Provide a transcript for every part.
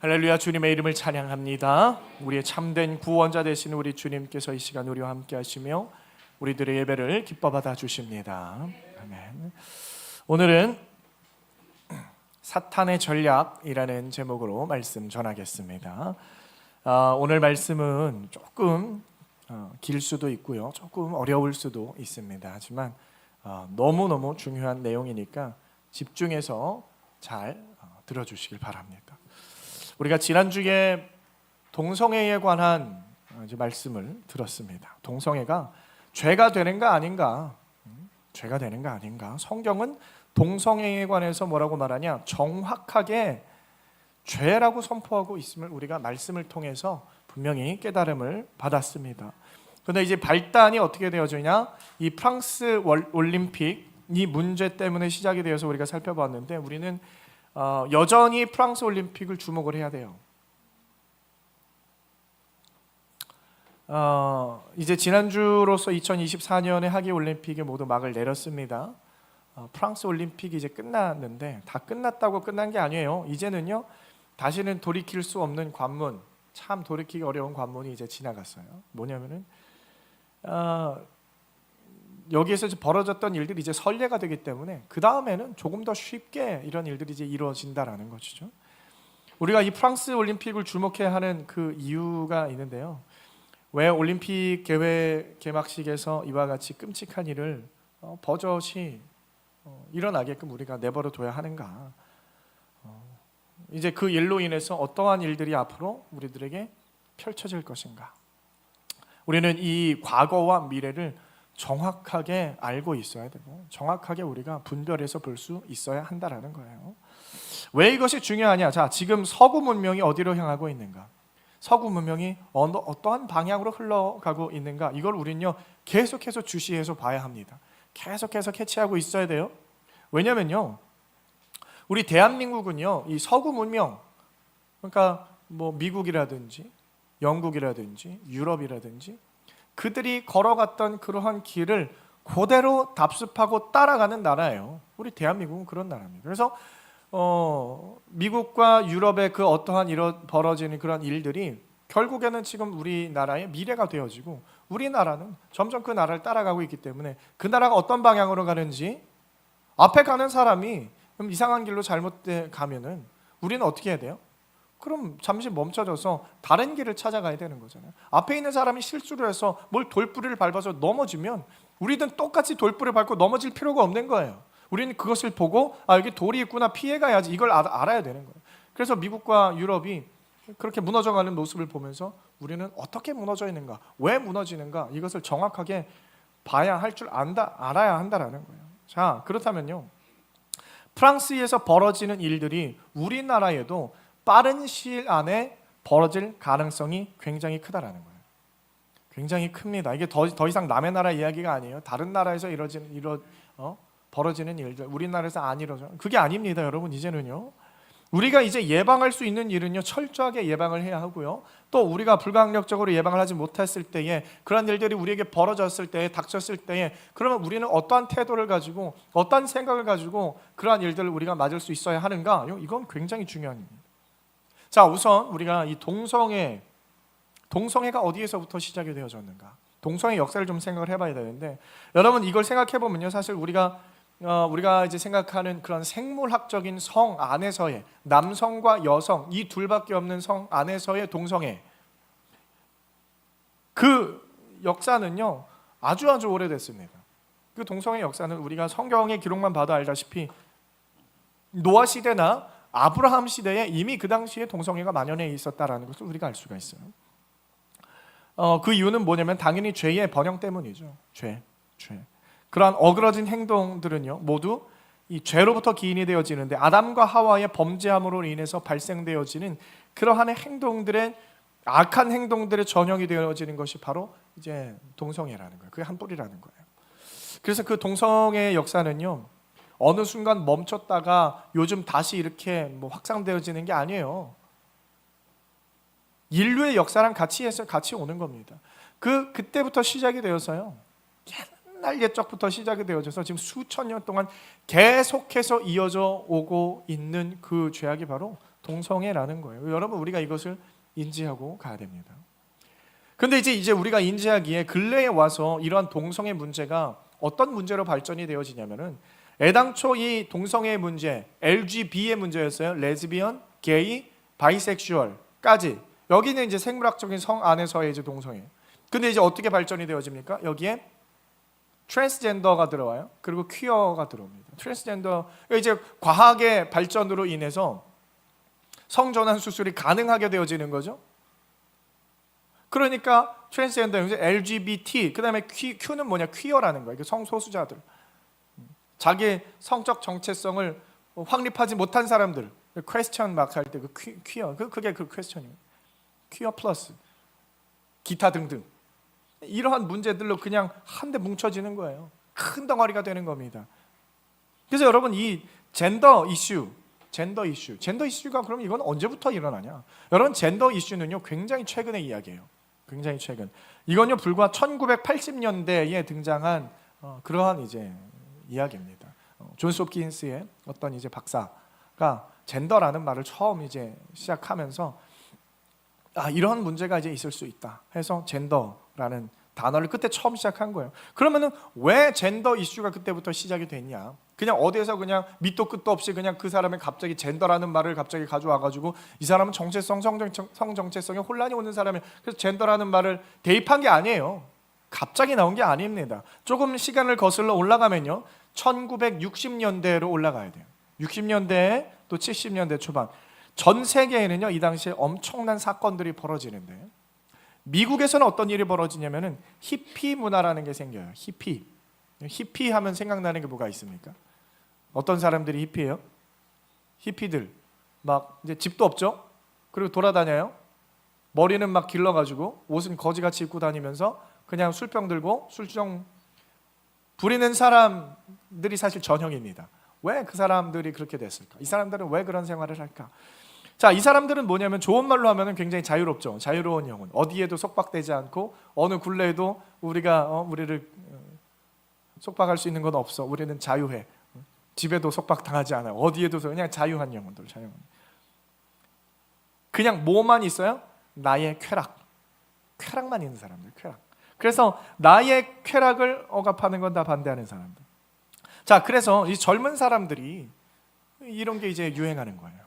할렐루야. 주님의 이름을 찬양합니다. 우리의 참된 구원자 되시는 우리 주님께서 이 시간 우리와 함께 하시며 우리들의 예배를 기뻐 받아 주십니다. 아멘. 오늘은 사탄의 전략이라는 제목으로 말씀 전하겠습니다. 오늘 말씀은 조금 길 수도 있고요, 조금 어려울 수도 있습니다. 하지만 너무너무 중요한 내용이니까 집중해서 잘 들어주시길 바랍니다. 우리가 지난주에 동성애에 관한 이제 말씀을 들었습니다. 동성애가 죄가 되는가 아닌가? 죄가 되는가 아닌가? 성경은 동성애에 관해서 뭐라고 말하냐? 정확하게 죄라고 선포하고 있음을 우리가 말씀을 통해서 분명히 깨달음을 받았습니다. 그런데 이제 발단이 어떻게 되어지냐? 이 프랑스 올림픽 이 문제 때문에 시작이 되어서 우리가 살펴봤는데 우리는 여전히 프랑스 올림픽을 주목을 해야 돼요. 이제 지난주로서 2024년의 하계 올림픽에 모두 막을 내렸습니다. 프랑스 올림픽이 이제 끝났는데 다 끝났다고 끝난 게 아니에요. 이제는요, 다시는 돌이킬 수 없는 관문, 참 돌이키기 어려운 관문이 이제 지나갔어요. 뭐냐면은 여기에서 벌어졌던 일들이 이제 선례가 되기 때문에 그 다음에는 조금 더 쉽게 이런 일들이 이제 이루어진다라는 것이죠. 우리가 이 프랑스 올림픽을 주목해야 하는 그 이유가 있는데요. 왜 올림픽 개막식에서 이와 같이 끔찍한 일을 버젓이 일어나게끔 우리가 내버려 둬야 하는가? 이제 그 일로 인해서 어떠한 일들이 앞으로 우리들에게 펼쳐질 것인가? 우리는 이 과거와 미래를 정확하게 알고 있어야 되고 정확하게 우리가 분별해서 볼 수 있어야 한다라는 거예요. 왜 이것이 중요하냐? 자, 지금 서구 문명이 어디로 향하고 있는가? 서구 문명이 어떠한 방향으로 흘러가고 있는가? 이걸 우리는요 계속해서 주시해서 봐야 합니다. 계속해서 캐치하고 있어야 돼요. 왜냐면요, 우리 대한민국은요 이 서구 문명, 그러니까 뭐 미국이라든지 영국이라든지 유럽이라든지 그들이 걸어갔던 그러한 길을 그대로 답습하고 따라가는 나라예요. 우리 대한민국은 그런 나라입니다. 그래서 미국과 유럽의 그 어떠한 벌어지는 그런 일들이 결국에는 지금 우리나라의 미래가 되어지고 우리나라는 점점 그 나라를 따라가고 있기 때문에 그 나라가 어떤 방향으로 가는지 앞에 가는 사람이 이상한 길로 잘못 가면은 우리는 어떻게 해야 돼요? 그럼 잠시 멈춰져서 다른 길을 찾아가야 되는 거잖아요. 앞에 있는 사람이 실수를 해서 뭘 돌뿌리를 밟아서 넘어지면 우리는 똑같이 돌뿌리를 밟고 넘어질 필요가 없는 거예요. 우리는 그것을 보고 여기 돌이 있구나, 피해가야지, 이걸 알아야 되는 거예요. 그래서 미국과 유럽이 그렇게 무너져가는 모습을 보면서 우리는 어떻게 무너져 있는가, 왜 무너지는가, 이것을 정확하게 봐야 할 줄 알아야 한다라는 거예요. 자, 그렇다면요, 프랑스에서 벌어지는 일들이 우리나라에도 빠른 시일 안에 벌어질 가능성이 굉장히 크다라는 거예요. 굉장히 큽니다. 이게 더 이상 남의 나라 이야기가 아니에요. 다른 나라에서 벌어지는 일들, 우리나라에서 안 이루어져. 그게 아닙니다, 여러분. 이제는요, 우리가 이제 예방할 수 있는 일은요 철저하게 예방을 해야 하고요. 또 우리가 불가항력적으로 예방을 하지 못했을 때에 그런 일들이 우리에게 벌어졌을 때에, 닥쳤을 때에, 그러면 우리는 어떠한 태도를 가지고 어떠한 생각을 가지고 그러한 일들을 우리가 맞을 수 있어야 하는가? 이건 굉장히 중요한 일입니다. 자, 우선 우리가 이 동성애가 어디에서부터 시작이 되어졌는가? 동성애 역사를 좀 생각을 해봐야 되는데, 여러분 이걸 생각해 보면요, 사실 우리가 이제 생각하는 그런 생물학적인 성 안에서의 남성과 여성 이 둘밖에 없는 성 안에서의 동성애, 그 역사는요 아주 오래됐습니다. 그 동성애 역사는 우리가 성경의 기록만 봐도 알다시피 노아 시대나 아브라함 시대에 이미 그 당시에 동성애가 만연해 있었다라는 것을 우리가 알 수가 있어요. 그 이유는 뭐냐면 당연히 죄의 번영 때문이죠. 죄. 그러한 어그러진 행동들은요 모두 이 죄로부터 기인이 되어지는데, 아담과 하와의 범죄함으로 인해서 발생되어지는 그러한 행동들의 악한 행동들의 전형이 되어지는 것이 바로 이제 동성애라는 거예요. 그게 한 뿌리라는 거예요. 그래서 그 동성애의 역사는요 어느 순간 멈췄다가 요즘 다시 이렇게 확산되어지는 게 아니에요. 인류의 역사랑 같이 오는 겁니다. 그때부터 시작이 되어서요 옛날 옛적부터 시작이 되어져서 지금 수천 년 동안 계속해서 이어져 오고 있는 그 죄악이 바로 동성애라는 거예요. 여러분 우리가 이것을 인지하고 가야 됩니다. 근데 이제 우리가 인지하기에 근래에 와서 이러한 동성애 문제가 어떤 문제로 발전이 되어지냐면은 애당초 이 동성애의 문제, LGB의 문제였어요. 레즈비언, 게이, 바이섹슈얼까지. 여기는 이제 생물학적인 성 안에서의 이제 동성애. 근데 이제 어떻게 발전이 되어집니까? 여기에 트랜스젠더가 들어와요. 그리고 퀴어가 들어옵니다. 트랜스젠더 이제 과학의 발전으로 인해서 성전환 수술이 가능하게 되어지는 거죠. 그러니까 트랜스젠더, LGBT, 그다음에 Q는 뭐냐? 퀴어라는 거예요. 성소수자들, 자기 성적 정체성을 확립하지 못한 사람들, 퀘스천 막 할 때 그 퀴어, 그게 그 퀘스천이에요. 퀴어 플러스 기타 등등 이러한 문제들로 그냥 한데 뭉쳐지는 거예요. 큰 덩어리가 되는 겁니다. 그래서 여러분 이 젠더 이슈가 그럼 이건 언제부터 일어나냐? 여러분 젠더 이슈는요 굉장히 최근의 이야기예요. 굉장히 최근. 이건요 불과 1980년대에 등장한 그러한 이제 이야기입니다. 존스 홉킨스의 어떤 이제 박사가 젠더라는 말을 처음 이제 시작하면서 이런 문제가 이제 있을 수 있다 해서 젠더라는 단어를 그때 처음 시작한 거예요. 그러면은 왜 젠더 이슈가 그때부터 시작이 됐냐? 그냥 어디에서 그냥 밑도 끝도 없이 그냥 그 사람이 갑자기 젠더라는 말을 갑자기 가져와가지고 이 사람은 정체성, 성정체성에 혼란이 오는 사람이에요. 그래서 젠더라는 말을 대입한 게 아니에요. 갑자기 나온 게 아닙니다. 조금 시간을 거슬러 올라가면요 1960년대로 올라가야 돼요. 60년대 또 70년대 초반 전 세계에는요 이 당시에 엄청난 사건들이 벌어지는데 미국에서는 어떤 일이 벌어지냐면은 히피 문화라는 게 생겨요. 히피 하면 생각나는 게 뭐가 있습니까? 어떤 사람들이 히피예요? 히피들 막 이제 집도 없죠. 그리고 돌아다녀요. 머리는 막 길러가지고 옷은 거지같이 입고 다니면서 그냥 술병 들고 술주정 부리는 사람들이 사실 전형입니다. 왜 그 사람들이 그렇게 됐을까? 이 사람들은 왜 그런 생활을 할까? 자, 이 사람들은 뭐냐면 좋은 말로 하면은 굉장히 자유롭죠. 자유로운 영혼. 어디에도 속박되지 않고 어느 굴레에도 우리를 속박할 수 있는 건 없어. 우리는 자유해. 집에도 속박당하지 않아요. 어디에도 그냥 자유한 영혼들. 그냥 뭐만 있어요? 나의 쾌락만 있는 사람들. 쾌락. 그래서 나의 쾌락을 억압하는 건 다 반대하는 사람들. 자, 그래서 이 젊은 사람들이 이런 게 이제 유행하는 거예요.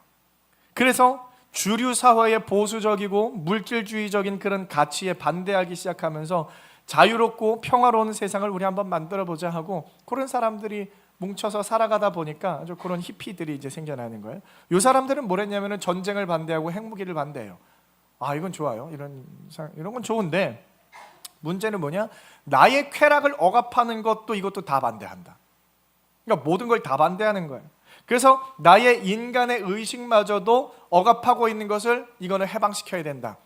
그래서 주류 사회의 보수적이고 물질주의적인 그런 가치에 반대하기 시작하면서 자유롭고 평화로운 세상을 우리 한번 만들어 보자 하고 그런 사람들이 뭉쳐서 살아가다 보니까 아주 그런 히피들이 이제 생겨나는 거예요. 이 사람들은 뭐랬냐면은 전쟁을 반대하고 핵무기를 반대해요. 이건 좋아요. 이런 건 좋은데 문제는 뭐냐? 나의 쾌락을 억압하는 것도 이것도 다 반대한다. 그러니까 모든 걸 다 반대하는 거예요. 그래서 나의 인간의 의식마저도 억압하고 있는 것을 이거는 해방시켜야 된다.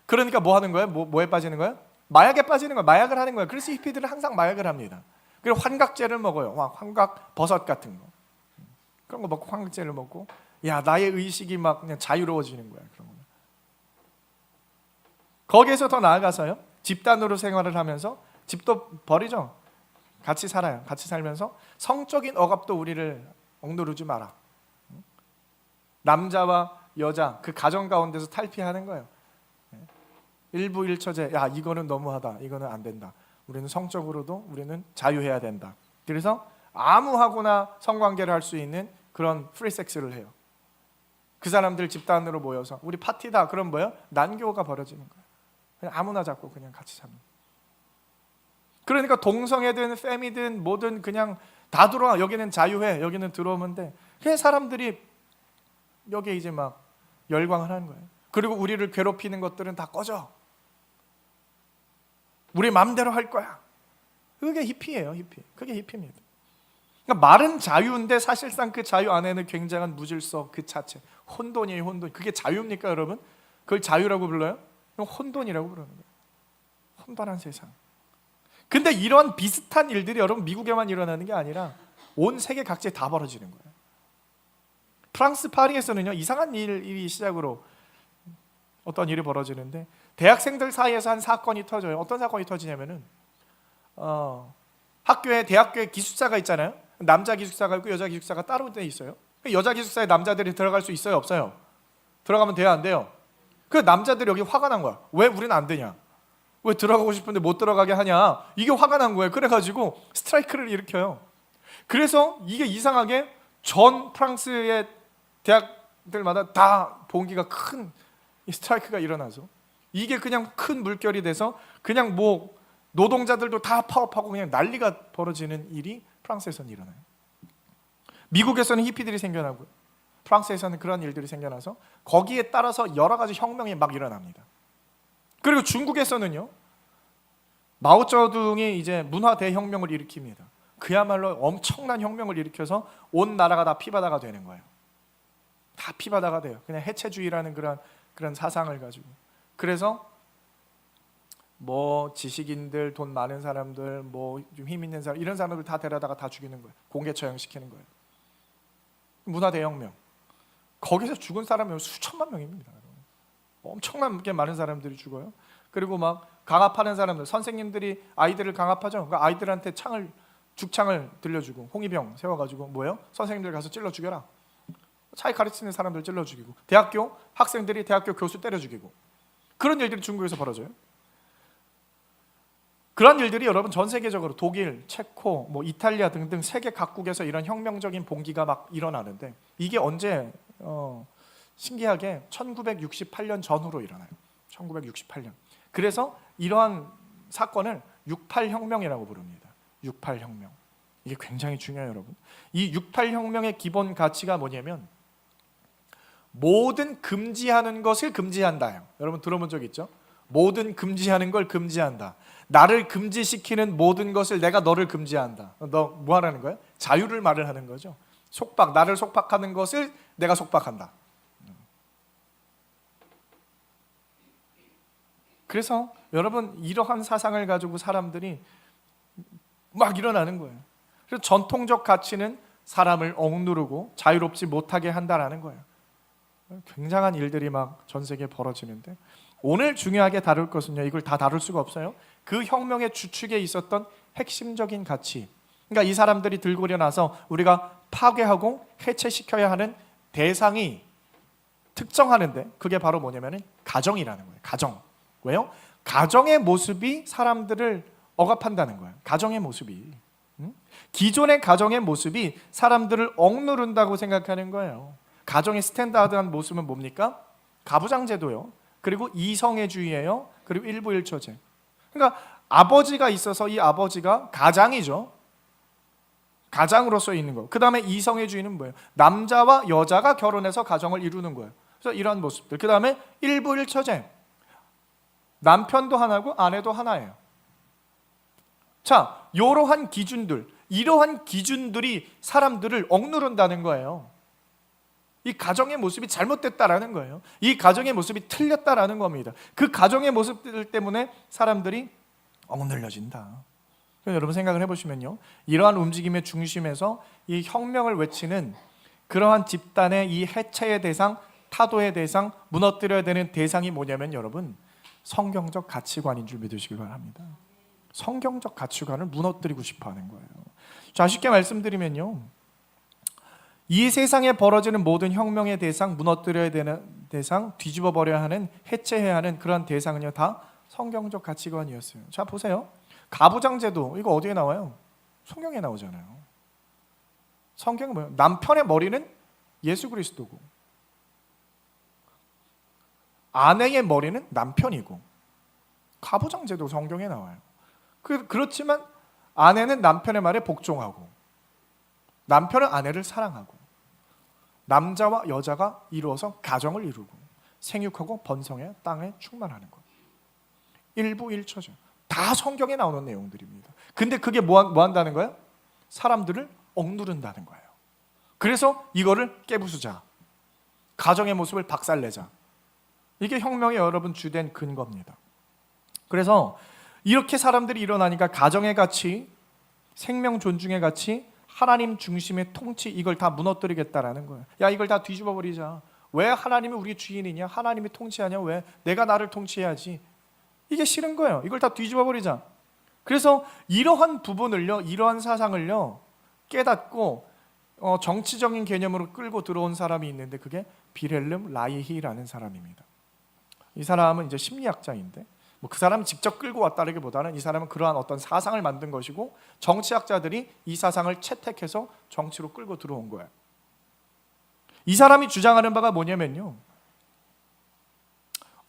그러니까 뭐 하는 거예요? 뭐에 빠지는 거예요? 마약에 빠지는 거예요. 마약을 하는 거예요. 그래서 히피들은 항상 마약을 합니다. 그리고 환각제를 먹어요. 환각 버섯 같은 거. 그런 거 먹고 환각제를 먹고 나의 의식이 막 그냥 자유로워지는 거야. 그런 거. 거기에서 더 나아가서요. 집단으로 생활을 하면서 집도 버리죠. 같이 살아요. 같이 살면서 성적인 억압도 우리를 억누르지 마라. 남자와 여자 그 가정 가운데서 탈피하는 거예요. 일부 일처제. 이거는 너무하다. 이거는 안 된다. 우리는 성적으로도 우리는 자유해야 된다. 그래서 아무하고나 성관계를 할 수 있는 그런 프리섹스를 해요. 그 사람들 집단으로 모여서 우리 파티다. 그럼 뭐예요? 난교가 벌어지는 거예요. 그냥 아무나 잡고 그냥 같이 잡는. 그러니까 동성애든 페미든 뭐든 그냥 다 들어와. 여기는 자유해. 여기는 들어오면 돼. 그냥 사람들이 여기에 이제 막 열광을 하는 거예요. 그리고 우리를 괴롭히는 것들은 다 꺼져. 우리 마음대로 할 거야. 그게 히피예요. 그게 히피입니다. 그러니까 말은 자유인데 사실상 그 자유 안에는 굉장한 무질서 그 자체. 혼돈이에요. 혼돈. 그게 자유입니까 여러분? 그걸 자유라고 불러요? 혼돈이라고 부르는 거예요. 혼돈한 세상. 근데 이런 비슷한 일들이 여러분 미국에만 일어나는 게 아니라 온 세계 각지에 다 벌어지는 거예요. 프랑스 파리에서는요 이상한 일이 시작으로 어떤 일이 벌어지는데 대학생들 사이에서 한 사건이 터져요. 어떤 사건이 터지냐면은 대학교에 기숙사가 있잖아요. 남자 기숙사가 있고 여자 기숙사가 따로 돼 있어요. 여자 기숙사에 남자들이 들어갈 수 있어요, 없어요? 들어가면 돼요, 안 돼요? 그 남자들이 여기 화가 난 거야. 왜 우리는 안 되냐? 왜 들어가고 싶은데 못 들어가게 하냐? 이게 화가 난 거예요. 그래가지고 스트라이크를 일으켜요. 그래서 이게 이상하게 전 프랑스의 대학들마다 다 봉기가 큰 스트라이크가 일어나서 이게 그냥 큰 물결이 돼서 그냥 뭐 노동자들도 다 파업하고 그냥 난리가 벌어지는 일이 프랑스에서는 일어나요. 미국에서는 히피들이 생겨나고 프랑스에서는 그런 일들이 생겨나서 거기에 따라서 여러 가지 혁명이 막 일어납니다. 그리고 중국에서는요, 마오쩌둥이 이제 문화 대혁명을 일으킵니다. 그야말로 엄청난 혁명을 일으켜서 온 나라가 다 피바다가 되는 거예요. 다 피바다가 돼요. 그냥 해체주의라는 그런 사상을 가지고. 그래서 뭐 지식인들, 돈 많은 사람들, 뭐 좀 힘 있는 사람, 이런 사람들 다 데려다가 다 죽이는 거예요. 공개 처형시키는 거예요. 문화 대혁명. 거기서 죽은 사람이 수천만 명입니다. 엄청나게 많은 사람들이 죽어요. 그리고 막 강압하는 사람들, 선생님들이 아이들을 강압하죠. 그러니까 아이들한테 죽창을 들려주고 홍위병 세워가지고 뭐예요? 선생님들 가서 찔러 죽여라. 자기 가르치는 사람들 찔러 죽이고, 대학교 학생들이 대학교 교수 때려 죽이고, 그런 일들이 중국에서 벌어져요. 그런 일들이 여러분 전 세계적으로 독일, 체코, 뭐 이탈리아 등등 세계 각국에서 이런 혁명적인 봉기가 막 일어나는데 이게 언제 신기하게 1968년 전후로 일어나요. 1968년. 그래서 이러한 사건을 68혁명이라고 부릅니다. 68혁명. 이게 굉장히 중요해요, 여러분. 이 68혁명의 기본 가치가 뭐냐면 모든 금지하는 것을 금지한다. 여러분 들어본 적 있죠? 모든 금지하는 걸 금지한다. 나를 금지시키는 모든 것을 내가 너를 금지한다. 너 뭐 하라는 거야? 자유를 말을 하는 거죠. 속박, 나를 속박하는 것을 내가 속박한다. 그래서 여러분 이러한 사상을 가지고 사람들이 막 일어나는 거예요. 그래서 전통적 가치는 사람을 억누르고 자유롭지 못하게 한다라는 거예요. 굉장한 일들이 막 전 세계에 벌어지는데 오늘 중요하게 다룰 것은요, 이걸 다 다룰 수가 없어요. 그 혁명의 주축에 있었던 핵심적인 가치, 그러니까 이 사람들이 들고 일어나서 우리가 파괴하고 해체시켜야 하는 대상이 특정하는데 그게 바로 뭐냐면 가정이라는 거예요. 가정. 왜요? 가정의 모습이 사람들을 억압한다는 거예요. 가정의 모습이. 기존의 가정의 모습이 사람들을 억누른다고 생각하는 거예요. 가정의 스탠다드한 모습은 뭡니까? 가부장제도요. 그리고 이성애주의예요. 그리고 일부일처제. 그러니까 아버지가 있어서 이 아버지가 가장이죠. 가장으로서 있는 거. 그 다음에 이성애주의는 뭐예요? 남자와 여자가 결혼해서 가정을 이루는 거예요. 그래서 이러한 모습들. 그 다음에 일부일처제. 남편도 하나고 아내도 하나예요. 자, 이러한 기준들, 이러한 기준들이 사람들을 억누른다는 거예요. 이 가정의 모습이 잘못됐다라는 거예요. 이 가정의 모습이 틀렸다라는 겁니다. 그 가정의 모습들 때문에 사람들이 억눌려진다. 여러분 생각을 해보시면요, 이러한 움직임의 중심에서 이 혁명을 외치는 그러한 집단의 이 해체의 대상, 타도의 대상, 무너뜨려야 되는 대상이 뭐냐면 여러분 성경적 가치관인 줄 믿으시길 바랍니다. 성경적 가치관을 무너뜨리고 싶어하는 거예요. 자, 쉽게 말씀드리면요, 이 세상에 벌어지는 모든 혁명의 대상, 무너뜨려야 되는 대상, 뒤집어 버려야 하는, 해체해야 하는 그런 대상은요 다 성경적 가치관이었어요. 자, 보세요. 가부장제도 이거 어디에 나와요? 성경에 나오잖아요. 성경은 뭐예요? 남편의 머리는 예수 그리스도고 아내의 머리는 남편이고, 가부장제도 성경에 나와요. 그렇지만 아내는 남편의 말에 복종하고 남편은 아내를 사랑하고 남자와 여자가 이루어서 가정을 이루고 생육하고 번성해 땅에 충만하는 것. 일부일처죠. 다 성경에 나오는 내용들입니다. 근데 그게 뭐 한다는 거예요? 사람들을 억누른다는 거예요. 그래서 이거를 깨부수자, 가정의 모습을 박살내자. 이게 혁명의 여러분 주된 근거입니다. 그래서 이렇게 사람들이 일어나니까 가정의 가치, 생명 존중의 가치, 하나님 중심의 통치, 이걸 다 무너뜨리겠다라는 거예요. 야, 이걸 다 뒤집어 버리자. 왜 하나님이 우리 주인이냐? 하나님이 통치하냐? 왜? 내가 나를 통치해야지. 이게 싫은 거예요. 이걸 다 뒤집어 버리자. 그래서 이러한 부분을요, 이러한 사상을요 깨닫고 정치적인 개념으로 끌고 들어온 사람이 있는데 그게 빌헬름 라이히라는 사람입니다. 이 사람은 이제 심리학자인데 그 사람은 직접 끌고 왔다기보다는 이 사람은 그러한 어떤 사상을 만든 것이고 정치학자들이 이 사상을 채택해서 정치로 끌고 들어온 거예요. 이 사람이 주장하는 바가 뭐냐면요,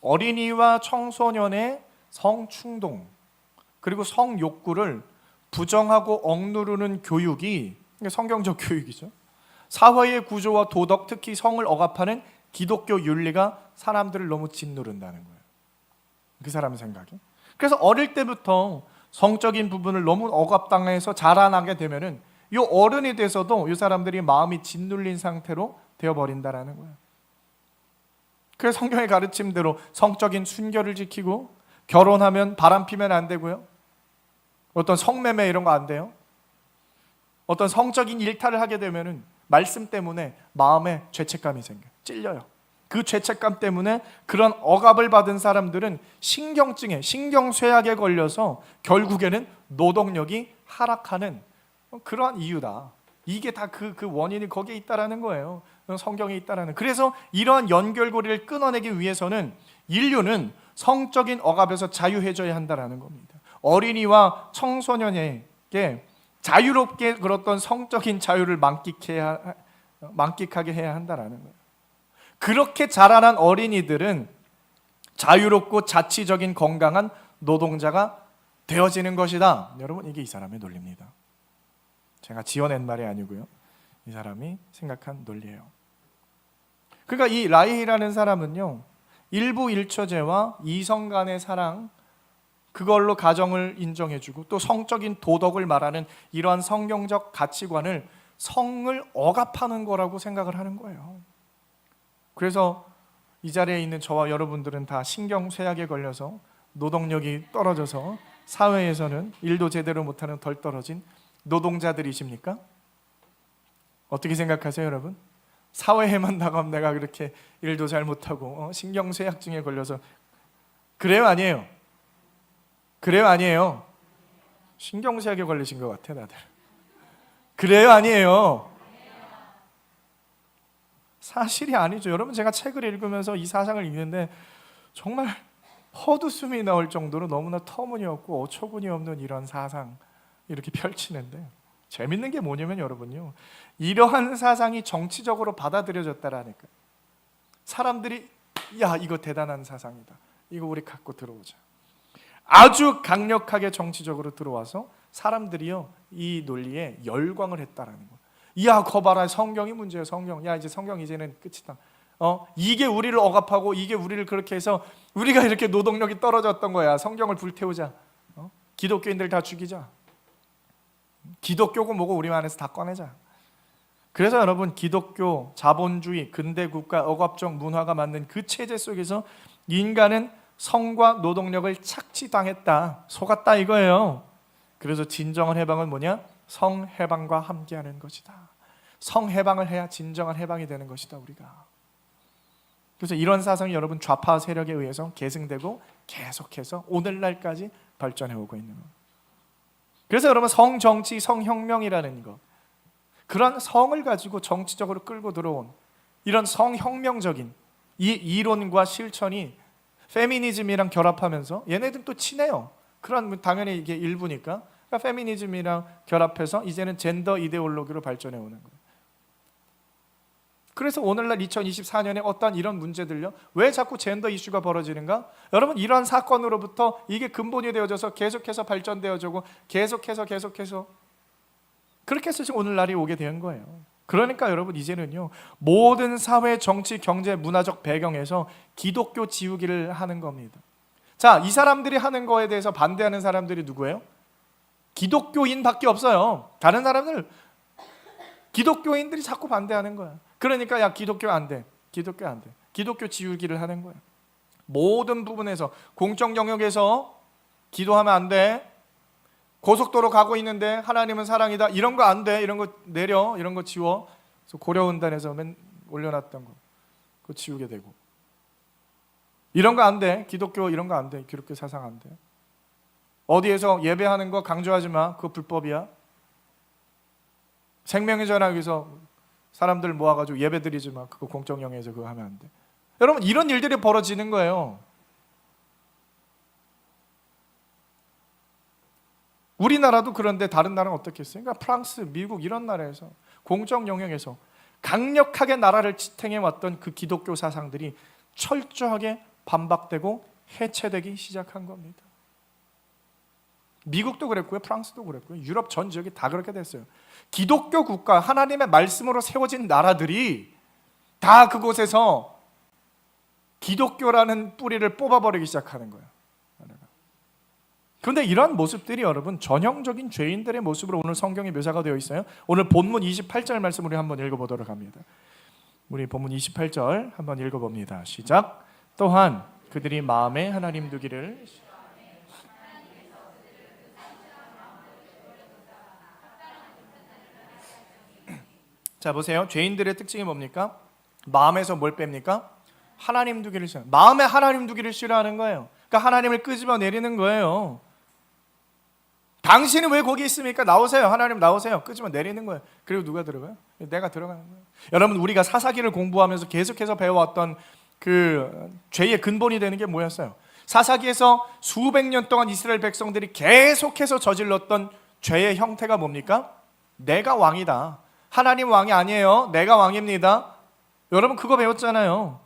어린이와 청소년의 성충동 그리고 성욕구를 부정하고 억누르는 교육이 성경적 교육이죠. 사회의 구조와 도덕, 특히 성을 억압하는 기독교 윤리가 사람들을 너무 짓누른다는 거예요. 그 사람의 생각이. 그래서 어릴 때부터 성적인 부분을 너무 억압당해서 자라나게 되면은 이 어른이 돼서도 이 사람들이 마음이 짓눌린 상태로 되어버린다라는 거예요. 그래서 성경의 가르침대로 성적인 순결을 지키고 결혼하면 바람 피면 안 되고요. 어떤 성매매 이런 거 안 돼요. 어떤 성적인 일탈을 하게 되면은 말씀 때문에 마음에 죄책감이 생겨요. 찔려요. 그 죄책감 때문에 그런 억압을 받은 사람들은 신경증에, 신경쇠약에 걸려서 결국에는 노동력이 하락하는 그러한 이유다. 이게 다 그 원인이 거기에 있다라는 거예요. 성경에 있다라는. 그래서 이러한 연결고리를 끊어내기 위해서는 인류는 성적인 억압에서 자유해져야 한다라는 겁니다. 어린이와 청소년에게 자유롭게 그렇던 성적인 자유를 만끽하게 해야 한다라는 거예요. 그렇게 자라난 어린이들은 자유롭고 자치적인 건강한 노동자가 되어지는 것이다. 여러분, 이게 이 사람의 논리입니다. 제가 지어낸 말이 아니고요, 이 사람이 생각한 논리예요. 그러니까 이 라이히라는 사람은요, 일부 일처제와 이성 간의 사랑, 그걸로 가정을 인정해주고 또 성적인 도덕을 말하는 이러한 성경적 가치관을 성을 억압하는 거라고 생각을 하는 거예요. 그래서 이 자리에 있는 저와 여러분들은 다 신경쇠약에 걸려서 노동력이 떨어져서 사회에서는 일도 제대로 못하는 덜 떨어진 노동자들이십니까? 어떻게 생각하세요, 여러분? 사회에만 나가면 내가 그렇게 일도 잘 못하고 신경쇠약증에 걸려서 그래요, 아니에요? 그래요, 아니에요? 신경쇠약에 걸리신 것 같아, 다들. 그래요, 아니에요? 사실이 아니죠. 여러분, 제가 책을 읽으면서 이 사상을 읽는데 정말 헛웃음이 나올 정도로 너무나 터무니없고 어처구니 없는 이런 사상 이렇게 펼치는데, 재밌는 게 뭐냐면 여러분요, 이러한 사상이 정치적으로 받아들여졌다라니까. 사람들이 야, 이거 대단한 사상이다, 이거 우리 갖고 들어오자. 아주 강력하게 정치적으로 들어와서 사람들이요, 이 논리에 열광을 했다라는 거예요. 야, 거 봐라, 성경이 문제예요. 성경. 야, 이제 성경 이제는 끝이다. 이게 우리를 억압하고 이게 우리를 그렇게 해서 우리가 이렇게 노동력이 떨어졌던 거야. 성경을 불태우자. 기독교인들 다 죽이자. 기독교고 뭐고 우리 안에서 다 꺼내자. 그래서 여러분, 기독교, 자본주의, 근대 국가, 억압적 문화가 만든 그 체제 속에서 인간은 성과 노동력을 착취당했다, 속았다 이거예요. 그래서 진정한 해방은 뭐냐? 성해방과 함께하는 것이다. 성해방을 해야 진정한 해방이 되는 것이다, 우리가. 그래서 이런 사상이 여러분 좌파 세력에 의해서 계승되고 계속해서 오늘날까지 발전해오고 있는 것. 그래서 여러분, 성정치, 성혁명이라는 것, 그런 성을 가지고 정치적으로 끌고 들어온 이런 성혁명적인 이 이론과 실천이 페미니즘이랑 결합하면서, 얘네들 또 친해요. 그런, 당연히 이게 일부니까, 그러니까 페미니즘이랑 결합해서 이제는 젠더 이데올로기로 발전해 오는 거예요. 그래서 오늘날 2024년에 어떤 이런 문제들요, 왜 자꾸 젠더 이슈가 벌어지는가? 여러분, 이러한 사건으로부터 이게 근본이 되어져서 계속해서 발전되어지고 계속해서 그렇게 해서 지금 오늘날이 오게 된 거예요. 그러니까 여러분, 이제는요, 모든 사회, 정치, 경제, 문화적 배경에서 기독교 지우기를 하는 겁니다. 자, 이 사람들이 하는 거에 대해서 반대하는 사람들이 누구예요? 기독교인밖에 없어요. 다른 사람들, 기독교인들이 자꾸 반대하는 거야. 그러니까 야, 기독교 안 돼, 기독교 안 돼, 기독교 지우기를 하는 거야. 모든 부분에서, 공적 영역에서 기도하면 안 돼, 고속도로 가고 있는데 하나님은 사랑이다, 이런 거 안 돼, 이런 거 내려, 이런 거 지워. 그래서 고려원단에서 올려놨던 거 그거 지우게 되고, 이런 거 안 돼, 기독교 이런 거 안 돼, 기독교 사상 안 돼. 어디에서 예배하는 거 강조하지 마, 그거 불법이야. 생명의 전화기에서 사람들 모아가지고 예배 드리지 마. 그거 공적 영역에서 그거 하면 안 돼. 여러분 이런 일들이 벌어지는 거예요. 우리나라도 그런데 다른 나라는 어떻겠어요? 그러니까 프랑스, 미국 이런 나라에서 공적 영역에서 강력하게 나라를 지탱해 왔던 그 기독교 사상들이 철저하게 반박되고 해체되기 시작한 겁니다. 미국도 그랬고요, 프랑스도 그랬고요, 유럽 전 지역이 다 그렇게 됐어요. 기독교 국가, 하나님의 말씀으로 세워진 나라들이 다 그곳에서 기독교라는 뿌리를 뽑아버리기 시작하는 거예요. 그런데 이러한 모습들이 여러분 전형적인 죄인들의 모습으로 오늘 성경에 묘사가 되어 있어요. 오늘 본문 28절 말씀 우리 한번 읽어보도록 합니다. 우리 본문 28절 한번 읽어봅니다. 시작. 또한 그들이 마음에 하나님 두기를 자 보세요. 죄인들의 특징이 뭡니까? 마음에서 뭘 뺍니까? 하나님 두기를 싫어. 마음에 하나님 두기를 싫어하는 거예요. 그러니까 하나님을 끄집어내리는 거예요. 당신은 왜 거기 있습니까? 나오세요. 하나님 나오세요. 끄집어내리는 거예요. 그리고 누가 들어가요? 내가 들어가는 거예요. 여러분 우리가 사사기를 공부하면서 계속해서 배워왔던 그 죄의 근본이 되는 게 뭐였어요? 사사기에서 수백 년 동안 이스라엘 백성들이 계속해서 저질렀던 죄의 형태가 뭡니까? 내가 왕이다. 하나님 왕이 아니에요. 내가 왕입니다. 여러분 그거 배웠잖아요.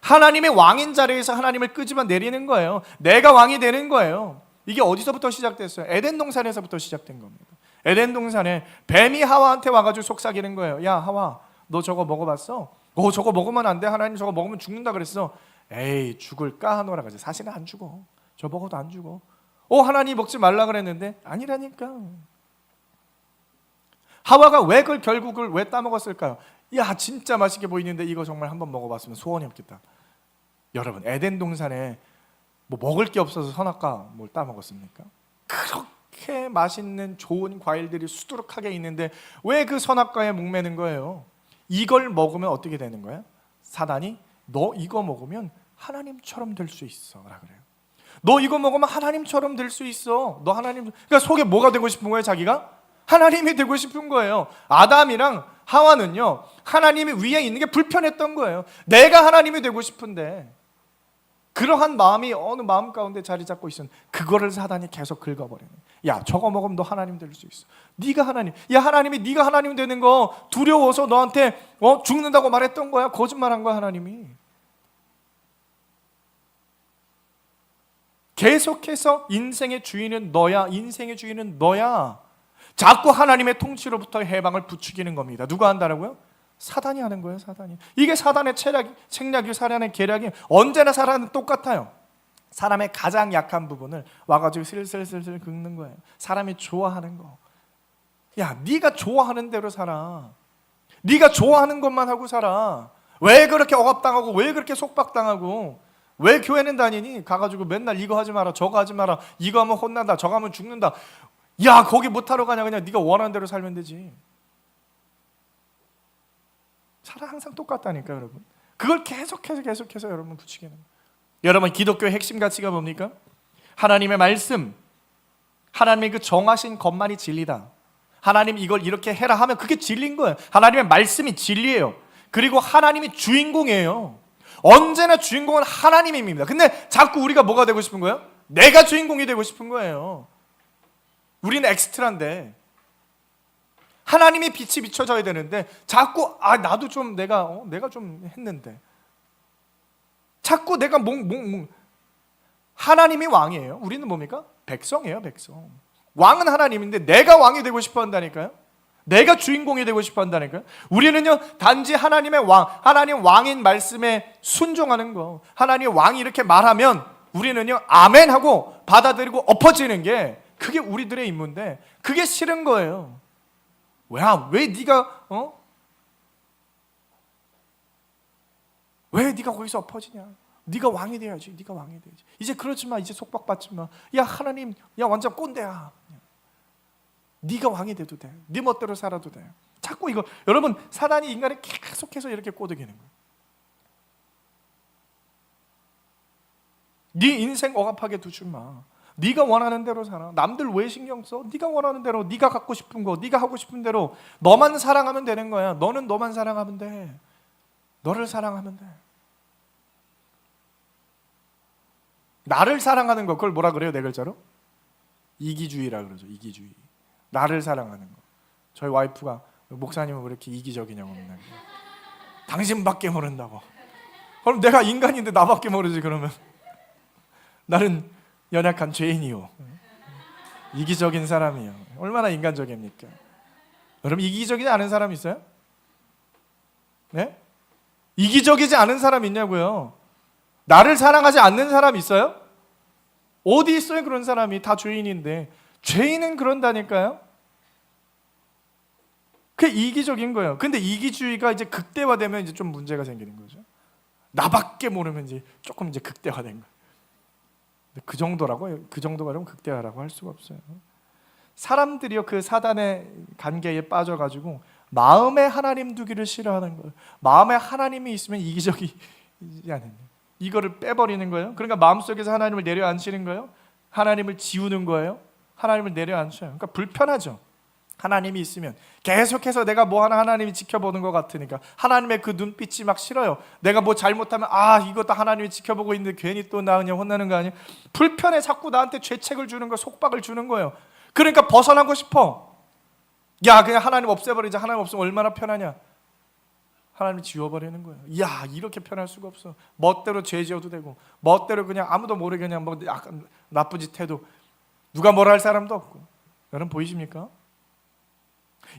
하나님의 왕인 자리에서 하나님을 끄집어내리는 거예요. 내가 왕이 되는 거예요. 이게 어디서부터 시작됐어요? 에덴 동산에서부터 시작된 겁니다. 에덴 동산에 뱀이 하와한테 와가지고 속삭이는 거예요. 야 하와, 너 저거 먹어봤어? 저거 먹으면 안 돼. 하나님 저거 먹으면 죽는다 그랬어. 에이 죽을까 하노라 그러지. 사실은 안 죽어. 저 먹어도 안 죽어. 하나님 먹지 말라 그랬는데 아니라니까. 하와가 왜 그걸 결국을 왜 따먹었을까요? 야 진짜 맛있게 보이는데 이거 정말 한번 먹어봤으면 소원이 없겠다. 여러분 에덴 동산에 뭐 먹을 게 없어서 선악과 뭘 따먹었습니까? 그렇게 맛있는 좋은 과일들이 수두룩하게 있는데 왜 그 선악과에 목매는 거예요? 이걸 먹으면 어떻게 되는 거예요? 사단이 너 이거 먹으면 하나님처럼 될 수 있어 라 그래요. 너 이거 먹으면 하나님처럼 될 수 있어. 너 하나님. 그러니까 속에 뭐가 되고 싶은 거예요? 자기가? 하나님이 되고 싶은 거예요. 아담이랑 하와는요 하나님이 위에 있는 게 불편했던 거예요. 내가 하나님이 되고 싶은데 그러한 마음이 어느 마음 가운데 자리 잡고 있었는데 그거를 사단이 계속 긁어버리는. 야 저거 먹으면 너 하나님 될 수 있어. 네가 하나님. 야 하나님이 네가 하나님 되는 거 두려워서 너한테 죽는다고 말했던 거야. 거짓말한 거야 하나님이. 계속해서 인생의 주인은 너야. 인생의 주인은 너야. 자꾸 하나님의 통치로부터 해방을 부추기는 겁니다. 누가 한다라고요? 사단이 하는 거예요. 사단이. 이게 사단의 책략이 사단의 계략이. 언제나 사람은 똑같아요. 사람의 가장 약한 부분을 와가지고 슬슬 긁는 거예요. 사람이 좋아하는 거. 야 네가 좋아하는 대로 살아. 네가 좋아하는 것만 하고 살아. 왜 그렇게 억압당하고 왜 그렇게 속박당하고 왜 교회는 다니니? 가가지고 맨날 이거 하지 마라 저거 하지 마라. 이거 하면 혼난다 저거 하면 죽는다. 야 거기 못하러 가냐. 그냥 네가 원하는 대로 살면 되지. 사람 항상 똑같다니까 여러분. 그걸 계속해서 여러분 붙이게 됩니다. 여러분 기독교의 핵심 가치가 뭡니까? 하나님의 말씀, 하나님의 그 정하신 것만이 진리다. 하나님 이걸 이렇게 해라 하면 그게 진리인 거예요. 하나님의 말씀이 진리예요. 그리고 하나님이 주인공이에요. 언제나 주인공은 하나님입니다. 근데 자꾸 우리가 뭐가 되고 싶은 거예요? 내가 주인공이 되고 싶은 거예요. 우리는 엑스트라인데 하나님이 빛이 비춰져야 되는데 자꾸 나도 좀 내가 좀 했는데 자꾸 내가 하나님이 왕이에요. 우리는 뭡니까? 백성이에요. 백성. 왕은 하나님인데 내가 왕이 되고 싶어 한다니까요. 내가 주인공이 되고 싶어 한다니까요. 우리는요 단지 하나님의 왕, 하나님 왕인 말씀에 순종하는 거. 하나님 왕이 이렇게 말하면 우리는요 아멘 하고 받아들이고 엎어지는 게 그게 우리들의 임무인데 그게 싫은 거예요. 왜 네가 왜 네가 거기서 엎어지냐? 네가 왕이 돼야지. 네가 왕이 돼야지. 이제 그러지 마. 이제 속박받지 마. 야 하나님, 야 완전 꼰대야. 네가 왕이 돼도 돼. 네 멋대로 살아도 돼. 자꾸 이거 여러분 사단이 인간을 계속해서 이렇게 꼬드기는 거예요. 네 인생 억압하게 두지 마. 네가 원하는 대로 살아. 남들 왜 신경 써? 네가 원하는 대로, 네가 갖고 싶은 거, 네가 하고 싶은 대로 너만 사랑하면 되는 거야. 너는 너만 사랑하면 돼. 너를 사랑하면 돼. 나를 사랑하는 거, 그걸 뭐라 그래요? 네 글자로? 이기주의라 그러죠. 이기주의. 나를 사랑하는 거. 저희 와이프가 목사님은 왜 이렇게 이기적이냐고 맨날. 당신밖에 모른다고. 그럼 내가 인간인데 나밖에 모르지 그러면. 나는 연약한 죄인이요. 이기적인 사람이요. 얼마나 인간적입니까? 여러분 이기적이지 않은 사람 있어요? 네? 이기적이지 않은 사람 있냐고요? 나를 사랑하지 않는 사람 있어요? 어디 있어요 그런 사람이? 다 죄인인데. 죄인은 그런다니까요. 그게 이기적인 거예요. 근데 이기주의가 이제 극대화되면 이제 좀 문제가 생기는 거죠. 나밖에 모르면 이제 조금 이제 극대화된 거예요. 그 정도라고요. 그 정도가 그러면 극대화라고 할 수가 없어요. 사람들이요 그 사단의 관계에 빠져가지고 마음에 하나님 두기를 싫어하는 거예요. 마음에 하나님이 있으면 이기적이지 않아요. 이거를 빼버리는 거예요. 그러니까 마음속에서 하나님을 내려앉히는 거예요. 하나님을 지우는 거예요. 하나님을 내려앉혀요. 그러니까 불편하죠. 하나님이 있으면 계속해서 내가 뭐 하나 하나님이 지켜보는 것 같으니까 하나님의 그 눈빛이 막 싫어요. 내가 뭐 잘못하면 이것도 하나님이 지켜보고 있는데 괜히 또 나 그냥 혼나는 거 아니야? 불편해. 자꾸 나한테 죄책을 주는 거, 속박을 주는 거예요. 그러니까 벗어나고 싶어. 야 그냥 하나님 없애버리자. 하나님 없으면 얼마나 편하냐. 하나님이 지워버리는 거예요. 야 이렇게 편할 수가 없어. 멋대로 죄 지어도 되고 멋대로 그냥 아무도 모르게 그냥 뭐 약간 나쁜 짓 해도 누가 뭐라 할 사람도 없고. 여러분 보이십니까?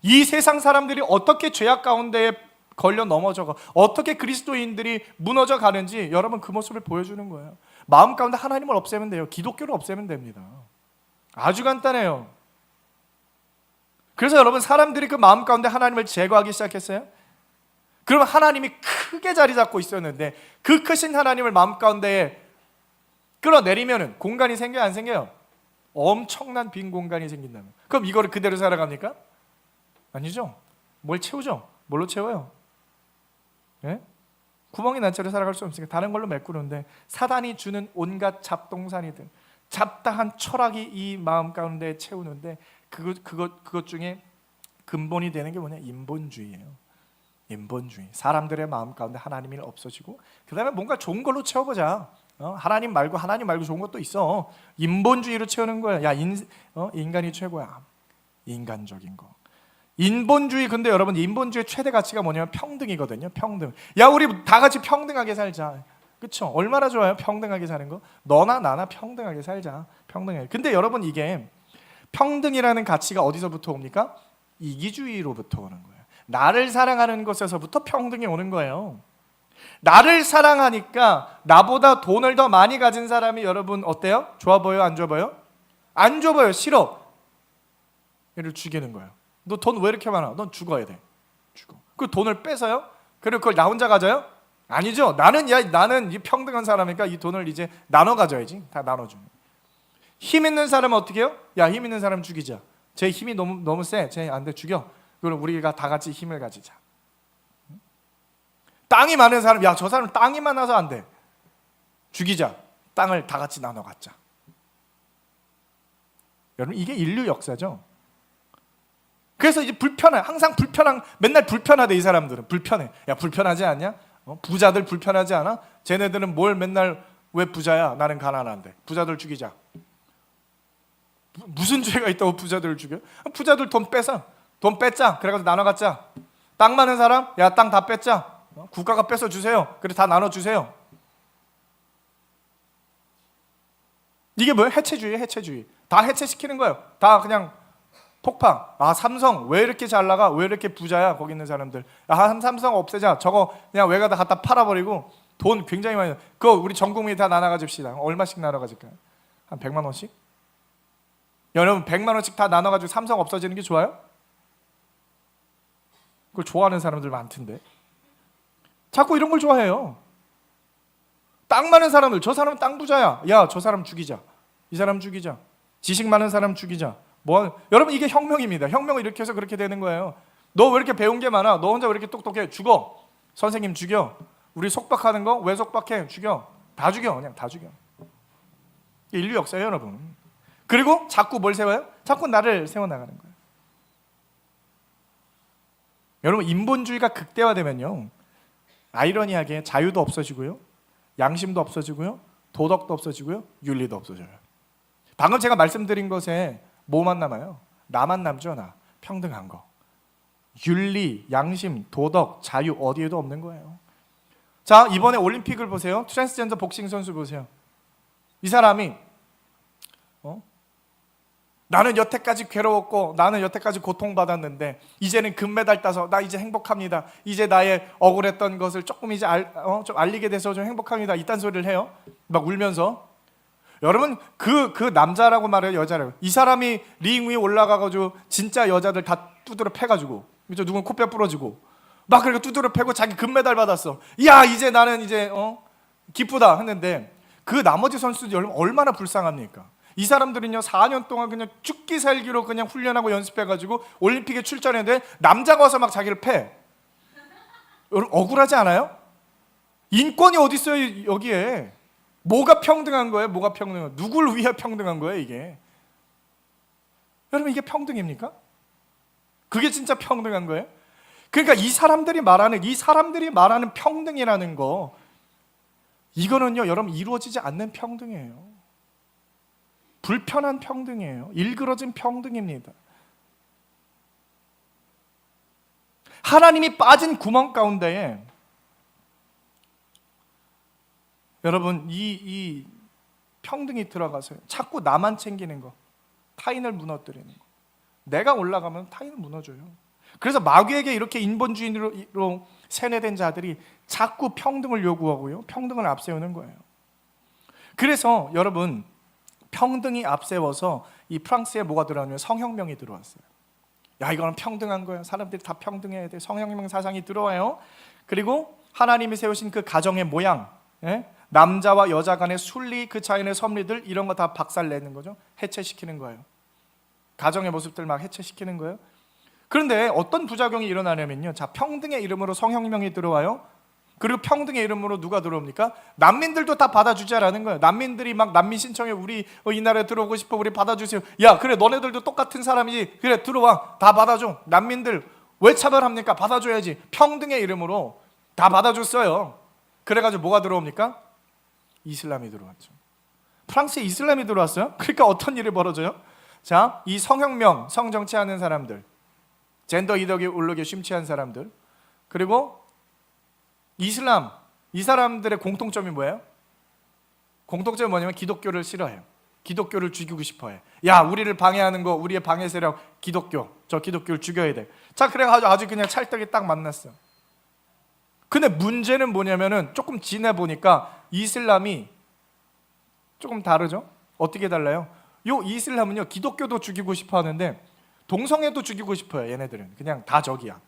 이 세상 사람들이 어떻게 죄악 가운데에 걸려 넘어져가, 어떻게 그리스도인들이 무너져 가는지 여러분 그 모습을 보여주는 거예요. 마음 가운데 하나님을 없애면 돼요. 기독교를 없애면 됩니다. 아주 간단해요. 그래서 여러분 사람들이 그 마음 가운데 하나님을 제거하기 시작했어요. 그러면 하나님이 크게 자리 잡고 있었는데 그 크신 하나님을 마음 가운데에 끌어내리면 공간이 생겨요 안 생겨요? 엄청난 빈 공간이 생긴다면 그럼 이거를 그대로 살아갑니까? 아니죠. 뭘 채우죠? 뭘로 채워요? 예? 구멍이 난 채로 살아갈 수 없으니까 다른 걸로 메꾸는데 사단이 주는 온갖 잡동사니들 잡다한 철학이 이 마음 가운데 채우는데 그것 중에 근본이 되는 게 뭐냐? 인본주의예요. 인본주의. 사람들의 마음 가운데 하나님이 없어지고 그 다음에 뭔가 좋은 걸로 채워보자. 하나님 말고 좋은 것도 있어. 인본주의로 채우는 거야. 야 인간이 최고야. 인간적인 거. 인본주의. 근데 여러분 인본주의 최대 가치가 뭐냐면 평등이거든요. 평등. 야 우리 다 같이 평등하게 살자. 그렇죠? 얼마나 좋아요 평등하게 사는 거. 너나 나나 평등하게 살자. 평등하게. 근데 여러분 이게 평등이라는 가치가 어디서부터 옵니까? 이기주의로부터 오는 거예요. 나를 사랑하는 것에서부터 평등이 오는 거예요. 나를 사랑하니까 나보다 돈을 더 많이 가진 사람이 여러분 어때요? 좋아 보여요? 안 좋아 보여요? 안 좋아 보여요. 싫어. 얘를 죽이는 거예요. 너 돈 왜 이렇게 많아? 넌 죽어야 돼. 죽어. 그 돈을 뺏어요? 그리고 그걸 나 혼자 가져요? 아니죠. 나는 이 평등한 사람이니까 이 돈을 이제 나눠 가져야지. 다 나눠주는. 힘 있는 사람은 어떻게 해요? 야 힘 있는 사람 죽이자. 제 힘이 너무 세. 쟤 안 돼. 죽여. 그럼 우리가 다 같이 힘을 가지자. 땅이 많은 사람, 야 저 사람 땅이 많아서 안 돼. 죽이자. 땅을 다 같이 나눠 갖자. 여러분 이게 인류 역사죠. 그래서 이제 불편해. 항상 맨날 불편하대. 이 사람들은 불편해. 야 불편하지 않냐? 부자들 불편하지 않아? 쟤네들은 뭘 맨날 왜 부자야? 나는 가난한데. 부자들 죽이자. 무슨 죄가 있다고 부자들을 죽여? 부자들 돈 뺏자. 그래가지고 나눠 갖자. 땅 많은 사람? 야 땅 다 뺏자. 국가가 뺏어 주세요. 그래 다 나눠 주세요. 이게 뭐예요? 해체주의. 다 해체시키는 거예요. 다 그냥 폭파. 삼성 왜 이렇게 잘 나가? 왜 이렇게 부자야? 거기 있는 사람들. 삼성 없애자. 저거 그냥 외가다 갖다 팔아버리고 돈 굉장히 많이. 그거 우리 전 국민이 다 나눠 가집시다. 얼마씩 나눠 가질까요? 한 100만 원씩? 여러분 100만 원씩 다 나눠 가지고 삼성 없어지는 게 좋아요? 그걸 좋아하는 사람들 많던데. 자꾸 이런 걸 좋아해요. 땅 많은 사람들, 저 사람은 땅 부자야. 야, 저 사람 죽이자. 이 사람 죽이자. 지식 많은 사람 죽이자. 여러분 이게 혁명입니다. 혁명을 이렇게 해서 그렇게 되는 거예요. 너 왜 이렇게 배운 게 많아? 너 혼자 왜 이렇게 똑똑해? 죽어. 선생님 죽여. 우리 속박하는 거 왜 속박해? 죽여. 다 죽여. 그냥 다 죽여. 인류 역사예요, 여러분. 그리고 자꾸 뭘 세워요? 자꾸 나를 세워나가는 거예요. 여러분, 인본주의가 극대화되면요, 아이러니하게 자유도 없어지고요, 양심도 없어지고요, 도덕도 없어지고요, 윤리도 없어져요. 방금 제가 말씀드린 것에 뭐만 남아요? 나만 남죠. 나. 평등한 거. 윤리, 양심, 도덕, 자유 어디에도 없는 거예요. 자, 이번에 올림픽을 보세요. 트랜스젠더 복싱 선수 보세요. 이 사람이 나는 여태까지 괴로웠고 나는 여태까지 고통받았는데 이제는 금메달 따서 나 이제 행복합니다. 이제 나의 억울했던 것을 조금 이제 좀 알리게 돼서 좀 행복합니다. 이딴 소리를 해요. 막 울면서. 여러분, 그 남자라고 말해요, 여자라고. 이 사람이 링 위에 올라가가지고 진짜 여자들 다 두드려 패가지고, 그죠? 누군 코뼈 부러지고 막 그렇게 두드려 패고 자기 금메달 받았어. 야, 이제 나는 이제 기쁘다 했는데 그 나머지 선수들 여러분 얼마나 불쌍합니까? 이 사람들은요 4년 동안 그냥 죽기 살기로 그냥 훈련하고 연습해가지고 올림픽에 출전했는데 남자가 와서 막 자기를 패. 여러분 억울하지 않아요? 인권이 어디 있어요 여기에? 뭐가 평등한 거예요? 뭐가 평등한 거예요? 누굴 위해 평등한 거예요 이게? 여러분 이게 평등입니까? 그게 진짜 평등한 거예요? 그러니까 이 사람들이 말하는 평등이라는 거, 이거는요 여러분 이루어지지 않는 평등이에요. 불편한 평등이에요. 일그러진 평등입니다. 하나님이 빠진 구멍 가운데에 여러분 이 평등이 들어가서요 자꾸 나만 챙기는 거, 타인을 무너뜨리는 거. 내가 올라가면 타인은 무너져요. 그래서 마귀에게 이렇게 인본주의로 세뇌된 자들이 자꾸 평등을 요구하고요 평등을 앞세우는 거예요. 그래서 여러분 평등이 앞세워서 이 프랑스에 뭐가 들어왔냐면 성혁명이 들어왔어요. 야, 이거는 평등한 거예요. 사람들이 다 평등해야 돼. 성혁명 사상이 들어와요. 그리고 하나님이 세우신 그 가정의 모양, 남자와 여자 간의 순리, 그 자연의 섭리들 이런 거 다 박살내는 거죠. 해체시키는 거예요. 가정의 모습들 막 해체시키는 거예요. 그런데 어떤 부작용이 일어나냐면요, 자, 평등의 이름으로 성혁명이 들어와요. 그리고 평등의 이름으로 누가 들어옵니까? 난민들도 다 받아주자라는 거예요. 난민들이 막 난민 신청해. 우리 이 나라에 들어오고 싶어. 우리 받아주세요. 야, 그래 너네들도 똑같은 사람이지. 그래 들어와. 다 받아줘. 난민들 왜 차별합니까? 받아줘야지. 평등의 이름으로 다 받아줬어요. 그래가지고 뭐가 들어옵니까? 이슬람이 들어왔죠. 프랑스에 이슬람이 들어왔어요. 그러니까 어떤 일이 벌어져요? 자, 이 성혁명, 성정치하는 사람들, 젠더 이데올로기에 심취한 사람들, 그리고 이슬람, 이 사람들의 공통점이 뭐예요? 공통점이 뭐냐면 기독교를 싫어해요. 기독교를 죽이고 싶어해. 야, 우리를 방해하는 거, 우리의 방해 세력 기독교, 저 기독교를 죽여야 돼. 자, 그래가지고 아주 그냥 찰떡이 딱 만났어. 근데 문제는 뭐냐면은 조금 지내보니까 이슬람이 조금 다르죠? 어떻게 달라요? 요 이슬람은요 기독교도 죽이고 싶어 하는데 동성애도 죽이고 싶어요. 얘네들은 그냥 다 적이야.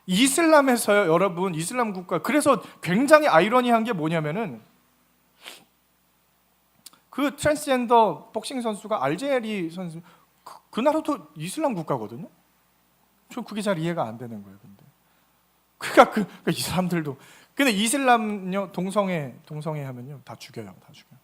이슬람에서요 여러분, 이슬람 국가, 그래서 굉장히 아이러니한 게 뭐냐면은 그 트랜스젠더 복싱 선수가 알제리 선수, 그 나라도 이슬람 국가거든요. 저 그게 잘 이해가 안 되는 거예요. 근데 그러니까 이 사람들도, 근데 이슬람요 동성애 하면요 다 죽여요. 다 죽여.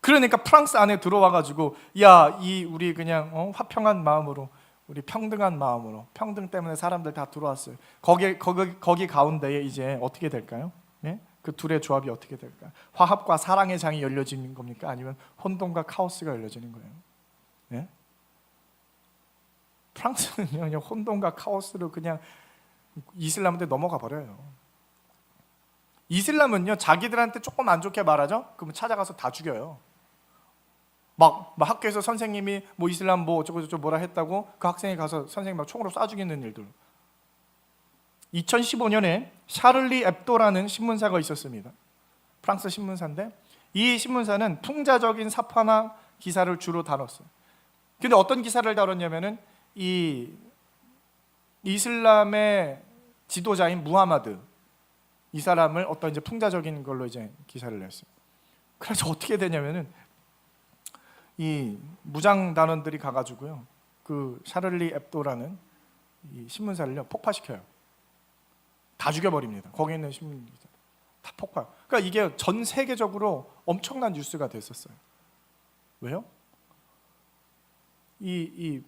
그러니까 프랑스 안에 들어와가지고 야, 이 우리 그냥 화평한 마음으로, 우리 평등한 마음으로, 평등 때문에 사람들 다 들어왔어요. 거기 가운데에 이제 어떻게 될까요? 네? 그 둘의 조합이 어떻게 될까요? 화합과 사랑의 장이 열려지는 겁니까? 아니면 혼돈과 카오스가 열려지는 거예요? 네? 프랑스는요 그냥 혼돈과 카오스로 그냥 이슬람한테 넘어가 버려요. 이슬람은요 자기들한테 조금 안 좋게 말하죠? 그러면 찾아가서 다 죽여요. 막 학교에서 선생님이 뭐 이슬람 뭐 어쩌고 뭐라 했다고 그 학생이 가서 선생님 막 총으로 쏴 죽이는 일들. 2015년에 샤를리 앱도라는 신문사가 있었습니다. 프랑스 신문사인데 이 신문사는 풍자적인 사파나 기사를 주로 다뤘어요. 근데 어떤 기사를 다뤘냐면은 이 이슬람의 지도자인 무하마드, 이 사람을 어떤 이제 풍자적인 걸로 이제 기사를 냈어요. 그래서 어떻게 되냐면은 이 무장 단원들이 가가지고요 그 샤를리 앱도라는 이 신문사를요 폭파시켜요. 다 죽여버립니다. 거기 있는 신문 기자 다 폭파. 그러니까 이게 전 세계적으로 엄청난 뉴스가 됐었어요. 왜요? 이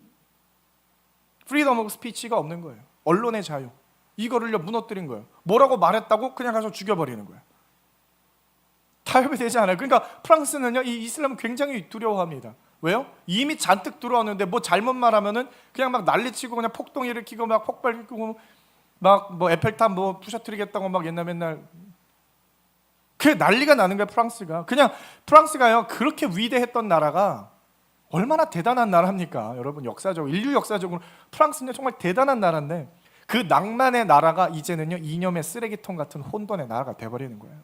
프리덤 오브 스피치가 없는 거예요. 언론의 자유. 이거를요 무너뜨린 거예요. 뭐라고 말했다고 그냥 가서 죽여버리는 거예요. 타협이 되지 않아요. 그러니까 프랑스는요 이 이슬람을 굉장히 두려워합니다. 왜요? 이미 잔뜩 들어왔는데 뭐 잘못 말하면은 그냥 막 난리치고 그냥 폭동 일으키고 막 폭발 일으키고 막 뭐 에펠탑 뭐 부셔뜨리겠다고 막 맨날 그게 난리가 나는 거예요. 프랑스가 그냥 프랑스가요 그렇게 위대했던 나라가 얼마나 대단한 나라입니까? 여러분 역사적으로 인류 역사적으로 프랑스는 정말 대단한 나라인데 그 낭만의 나라가 이제는요 이념의 쓰레기통 같은 혼돈의 나라가 돼버리는 거예요.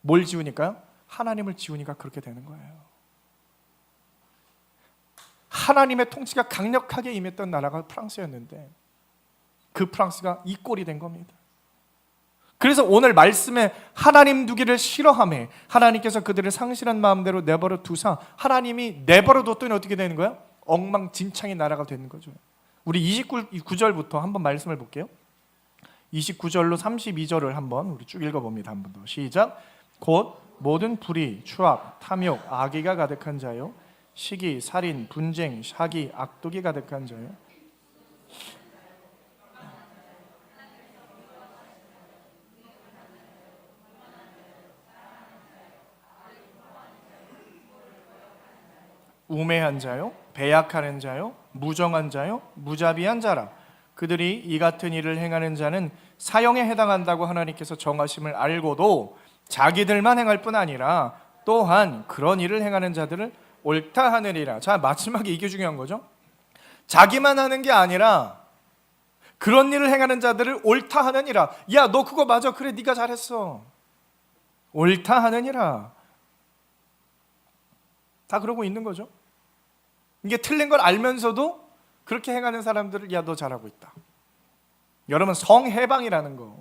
뭘 지우니까요? 하나님을 지우니까 그렇게 되는 거예요. 하나님의 통치가 강력하게 임했던 나라가 프랑스였는데 그 프랑스가 이 꼴이 된 겁니다. 그래서 오늘 말씀에 하나님 두기를 싫어하며 하나님께서 그들을 상실한 마음대로 내버려 두사 하나님이 내버려 뒀더니 어떻게 되는 거야? 엉망진창의 나라가 되는 거죠. 우리 29절부터 한번 말씀을 볼게요. 29절로 32절을 한번 우리 쭉 읽어봅니다. 한 번 더 시작. 곧 모든 불의, 추악, 탐욕, 악의가 가득한 자요 시기, 살인, 분쟁, 사기, 악독이 가득한 자요 우매한 자요 배약하는 자요 무정한 자요 무자비한 자라. 그들이 이 같은 일을 행하는 자는 사형에 해당한다고 하나님께서 정하심을 알고도 자기들만 행할 뿐 아니라 또한 그런 일을 행하는 자들을 옳다 하느니라. 자, 마지막에 이게 중요한 거죠. 자기만 하는 게 아니라 그런 일을 행하는 자들을 옳다 하느니라. 야, 너 그거 맞아. 그래, 네가 잘했어. 옳다 하느니라. 다 그러고 있는 거죠. 이게 틀린 걸 알면서도 그렇게 행하는 사람들을 야, 너 잘하고 있다. 여러분, 성해방이라는 거.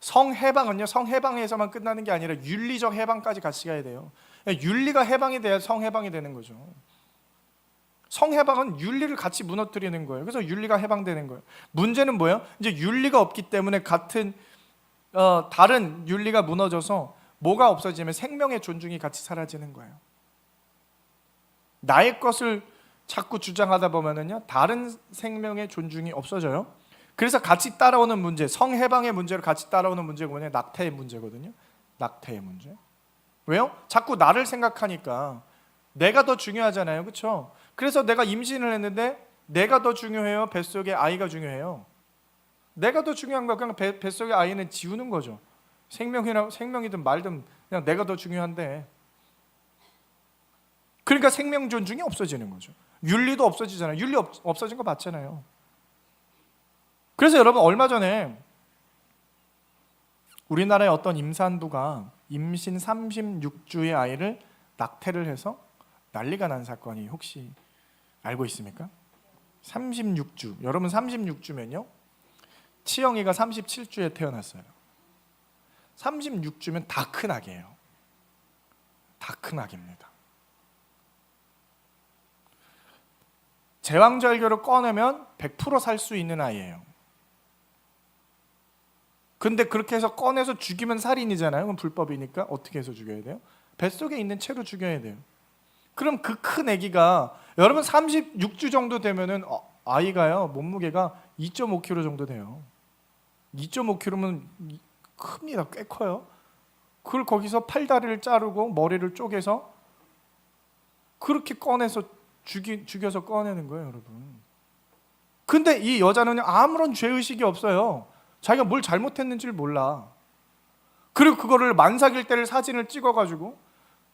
성해방은요, 성해방에서만 끝나는 게 아니라 윤리적 해방까지 같이 가야 돼요. 윤리가 해방이 돼야 성해방이 되는 거죠. 성해방은 윤리를 같이 무너뜨리는 거예요. 그래서 윤리가 해방되는 거예요. 문제는 뭐예요? 이제 윤리가 없기 때문에 같은 다른 윤리가 무너져서 뭐가 없어지면 생명의 존중이 같이 사라지는 거예요. 나의 것을 자꾸 주장하다 보면은요, 다른 생명의 존중이 없어져요. 그래서 같이 따라오는 문제, 성해방의 문제로 같이 따라오는 문제가 뭐냐? 낙태의 문제거든요. 낙태의 문제. 왜요? 자꾸 나를 생각하니까 내가 더 중요하잖아요. 그렇죠? 그래서 내가 임신을 했는데 내가 더 중요해요? 뱃속에 아이가 중요해요? 내가 더 중요한 거야. 그냥 뱃속의 아이는 지우는 거죠. 생명이든 말든 그냥 내가 더 중요한데. 그러니까 생명 존중이 없어지는 거죠. 윤리도 없어지잖아요. 윤리 없어진 거 맞잖아요. 그래서 여러분 얼마 전에 우리나라의 어떤 임산부가 임신 36주의 아이를 낙태를 해서 난리가 난 사건이 혹시 알고 있습니까? 36주. 여러분 36주면요. 치영이가 37주에 태어났어요. 36주면 다 큰 아기예요. 다 큰 아기입니다. 제왕절개로 꺼내면 100% 살 수 있는 아이예요. 근데 그렇게 해서 꺼내서 죽이면 살인이잖아요. 그럼 불법이니까 어떻게 해서 죽여야 돼요? 뱃속에 있는 채로 죽여야 돼요. 그럼 그 큰 아기가 여러분 36주 정도 되면은 아이가요 몸무게가 2.5kg 정도 돼요. 2.5kg면 큽니다. 꽤 커요. 그걸 거기서 팔다리를 자르고 머리를 쪼개서 그렇게 꺼내서 죽여서 꺼내는 거예요, 여러분. 근데 이 여자는 아무런 죄의식이 없어요. 자기가 뭘 잘못했는지를 몰라. 그리고 그거를 만삭일 때를 사진을 찍어가지고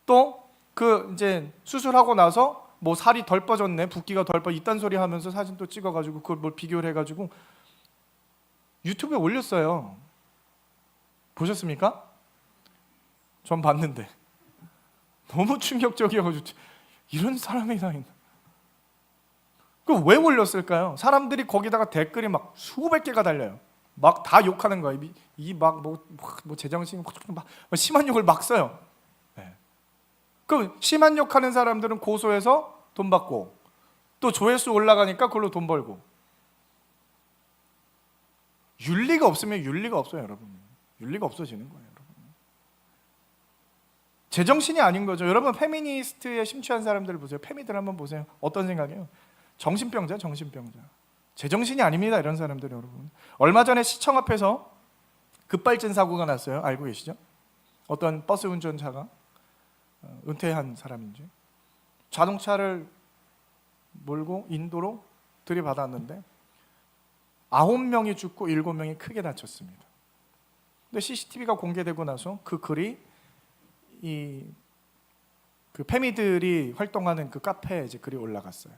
또 그 이제 수술하고 나서 뭐 살이 덜 빠졌네, 붓기가 덜 빠졌 이딴 소리 하면서 사진 또 찍어가지고 그걸 뭘 비교를 해가지고 유튜브에 올렸어요. 보셨습니까? 전 봤는데 너무 충격적이어가지고 이런 사람이 다 있나? 그 왜 올렸을까요? 사람들이 거기다가 댓글이 막 수백 개가 달려요. 막 다 욕하는 거예요. 이 막 뭐 제정신 막 심한 욕을 막 써요. 네. 그 심한 욕하는 사람들은 고소해서 돈 받고 또 조회수 올라가니까 그걸로 돈 벌고. 윤리가 없으면 윤리가 없어요, 여러분. 윤리가 없어지는 거예요, 여러분. 제정신이 아닌 거죠. 여러분 페미니스트에 심취한 사람들 보세요. 페미들 한번 보세요. 어떤 생각이에요? 정신병자, 정신병자. 제정신이 아닙니다. 이런 사람들 여러분. 얼마 전에 시청 앞에서 급발진 사고가 났어요. 알고 계시죠? 어떤 버스 운전자가 은퇴한 사람인지 자동차를 몰고 인도로 들이받았는데 9명이 죽고 7명이 크게 다쳤습니다. 근데 CCTV가 공개되고 나서 그 글이 그 페미들이 활동하는 그 카페에 이제 글이 올라갔어요.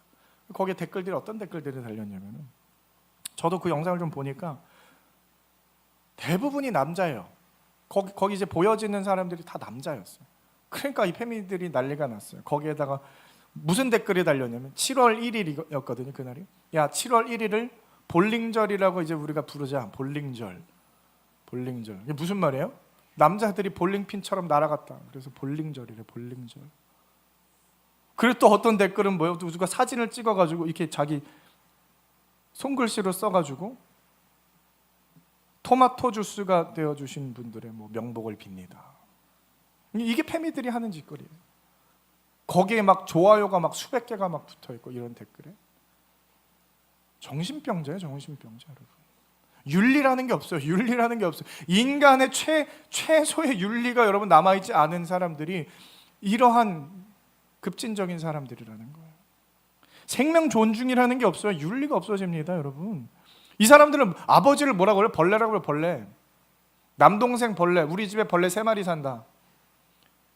거기에 댓글들이 어떤 댓글들이 달렸냐면은 저도 그 영상을 좀 보니까 대부분이 남자예요. 거기 이제 보여지는 사람들이 다 남자였어요. 그러니까 이 페미들이 난리가 났어요. 거기에다가 무슨 댓글이 달렸냐면 7월 1일이었거든요. 그날이. 야, 7월 1일을 볼링절이라고 이제 우리가 부르자. 볼링절. 이게 무슨 말이에요? 남자들이 볼링핀처럼 날아갔다. 그래서 볼링절이래. 볼링절. 그리고 또 어떤 댓글은 뭐예요? 누가 사진을 찍어가지고 이렇게 자기 손글씨로 써가지고 토마토 주스가 되어주신 분들의 뭐 명복을 빕니다. 이게 페미들이 하는 짓거리예요. 거기에 막 좋아요가 막 수백 개가 막 붙어있고 이런 댓글에 정신병자예요. 정신병자 여러분. 윤리라는 게 없어요. 윤리라는 게 없어요. 인간의 최소의 윤리가 여러분 남아있지 않은 사람들이 이러한 급진적인 사람들이라는 거예요. 생명 존중이라는 게 없어요. 윤리가 없어집니다 여러분. 이 사람들은 아버지를 뭐라고 그래요? 벌레라고 그래요. 벌레. 남동생 벌레. 우리 집에 벌레 3마리 산다.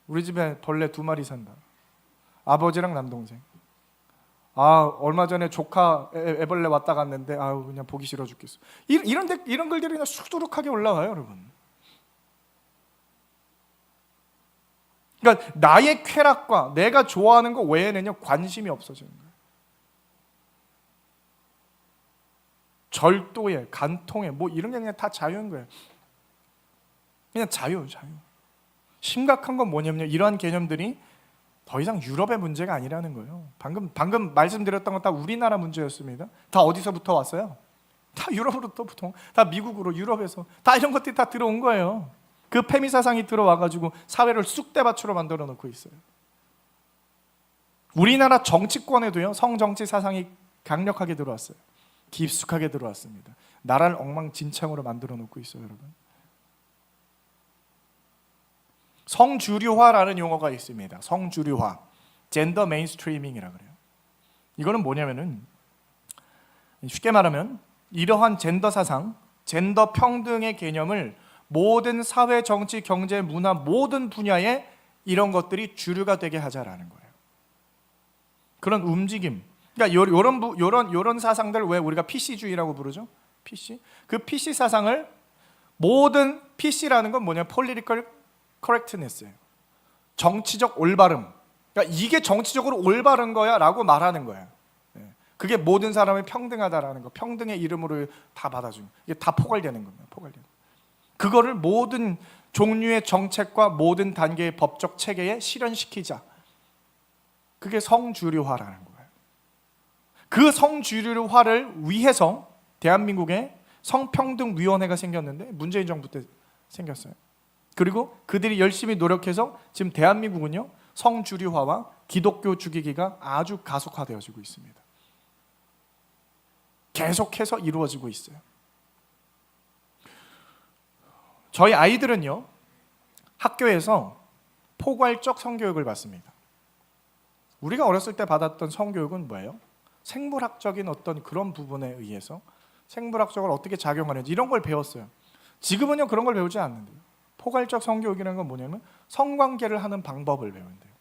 우리 집에 벌레 2마리 산다. 아버지랑 남동생. 얼마 전에 조카 애벌레 왔다 갔는데 그냥 보기 싫어 죽겠어. 이런 글들이 그냥 수두룩하게 올라와요 여러분. 그러니까 나의 쾌락과 내가 좋아하는 거 외에는요 관심이 없어지는 거예요. 절도에, 간통에 뭐 이런 게 그냥 다 자유인 거예요. 그냥 자유. 심각한 건 뭐냐면요, 이러한 개념들이 더 이상 유럽의 문제가 아니라는 거예요. 방금 말씀드렸던 건 다 우리나라 문제였습니다. 다 어디서부터 왔어요? 다 유럽으로부터, 다 미국으로, 유럽에서 다 이런 것들이 다 들어온 거예요. 그 페미 사상이 들어와가지고 사회를 쑥대밭으로 만들어 놓고 있어요. 우리나라 정치권에도요 성정치 사상이 강력하게 들어왔어요. 깊숙하게 들어왔습니다. 나라를 엉망진창으로 만들어 놓고 있어요 여러분. 성주류화라는 용어가 있습니다. 성주류화, 젠더 메인스트리밍이라고 그래요. 이거는 뭐냐면은 쉽게 말하면 이러한 젠더 사상, 젠더 평등의 개념을 모든 사회, 정치, 경제, 문화 모든 분야에 이런 것들이 주류가 되게 하자라는 거예요. 그런 움직임. 그러니까 이런 사상들 왜 우리가 PC주의라고 부르죠? PC. 그 PC 사상을 모든 PC라는 건 뭐냐? Political Correctness예요. 정치적 올바름. 그러니까 이게 정치적으로 올바른 거야라고 말하는 거예요. 그게 모든 사람이 평등하다라는 거. 평등의 이름으로 다 받아주는. 이게 다 포괄되는 겁니다. 포괄되는. 그거를 모든 종류의 정책과 모든 단계의 법적 체계에 실현시키자. 그게 성주류화라는 거예요. 그 성주류화를 위해서 대한민국에 성평등위원회가 생겼는데 문재인 정부 때 생겼어요. 그리고 그들이 열심히 노력해서 지금 대한민국은요 성주류화와 기독교 죽이기가 아주 가속화되어지고 있습니다. 계속해서 이루어지고 있어요. 저희 아이들은요 학교에서 포괄적 성교육을 받습니다. 우리가 어렸을 때 받았던 성교육은 뭐예요? 생물학적인 어떤 그런 부분에 의해서 생물학적으로 어떻게 작용하는지 이런 걸 배웠어요. 지금은요 그런 걸 배우지 않는데요. 포괄적 성교육이라는 건 뭐냐면 성관계를 하는 방법을 배운대요.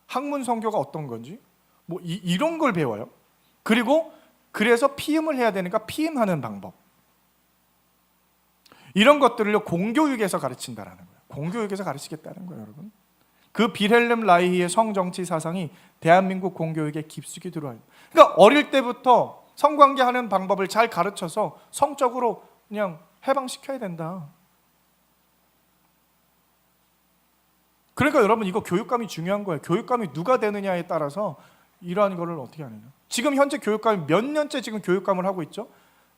학문 성교가 어떤 건지 뭐 이런 걸 배워요. 그리고 그래서 피임을 해야 되니까 피임하는 방법, 이런 것들을 공교육에서 가르친다라는 거예요. 공교육에서 가르치겠다는 거예요 여러분. 그 빌헬름 라이히의 성정치 사상이 대한민국 공교육에 깊숙이 들어와요. 그러니까 어릴 때부터 성관계하는 방법을 잘 가르쳐서 성적으로 그냥 해방시켜야 된다. 그러니까 여러분 이거 교육감이 중요한 거예요. 교육감이 누가 되느냐에 따라서 이러한 거를 어떻게 하느냐. 지금 현재 교육감이 몇 년째 지금 교육감을 하고 있죠.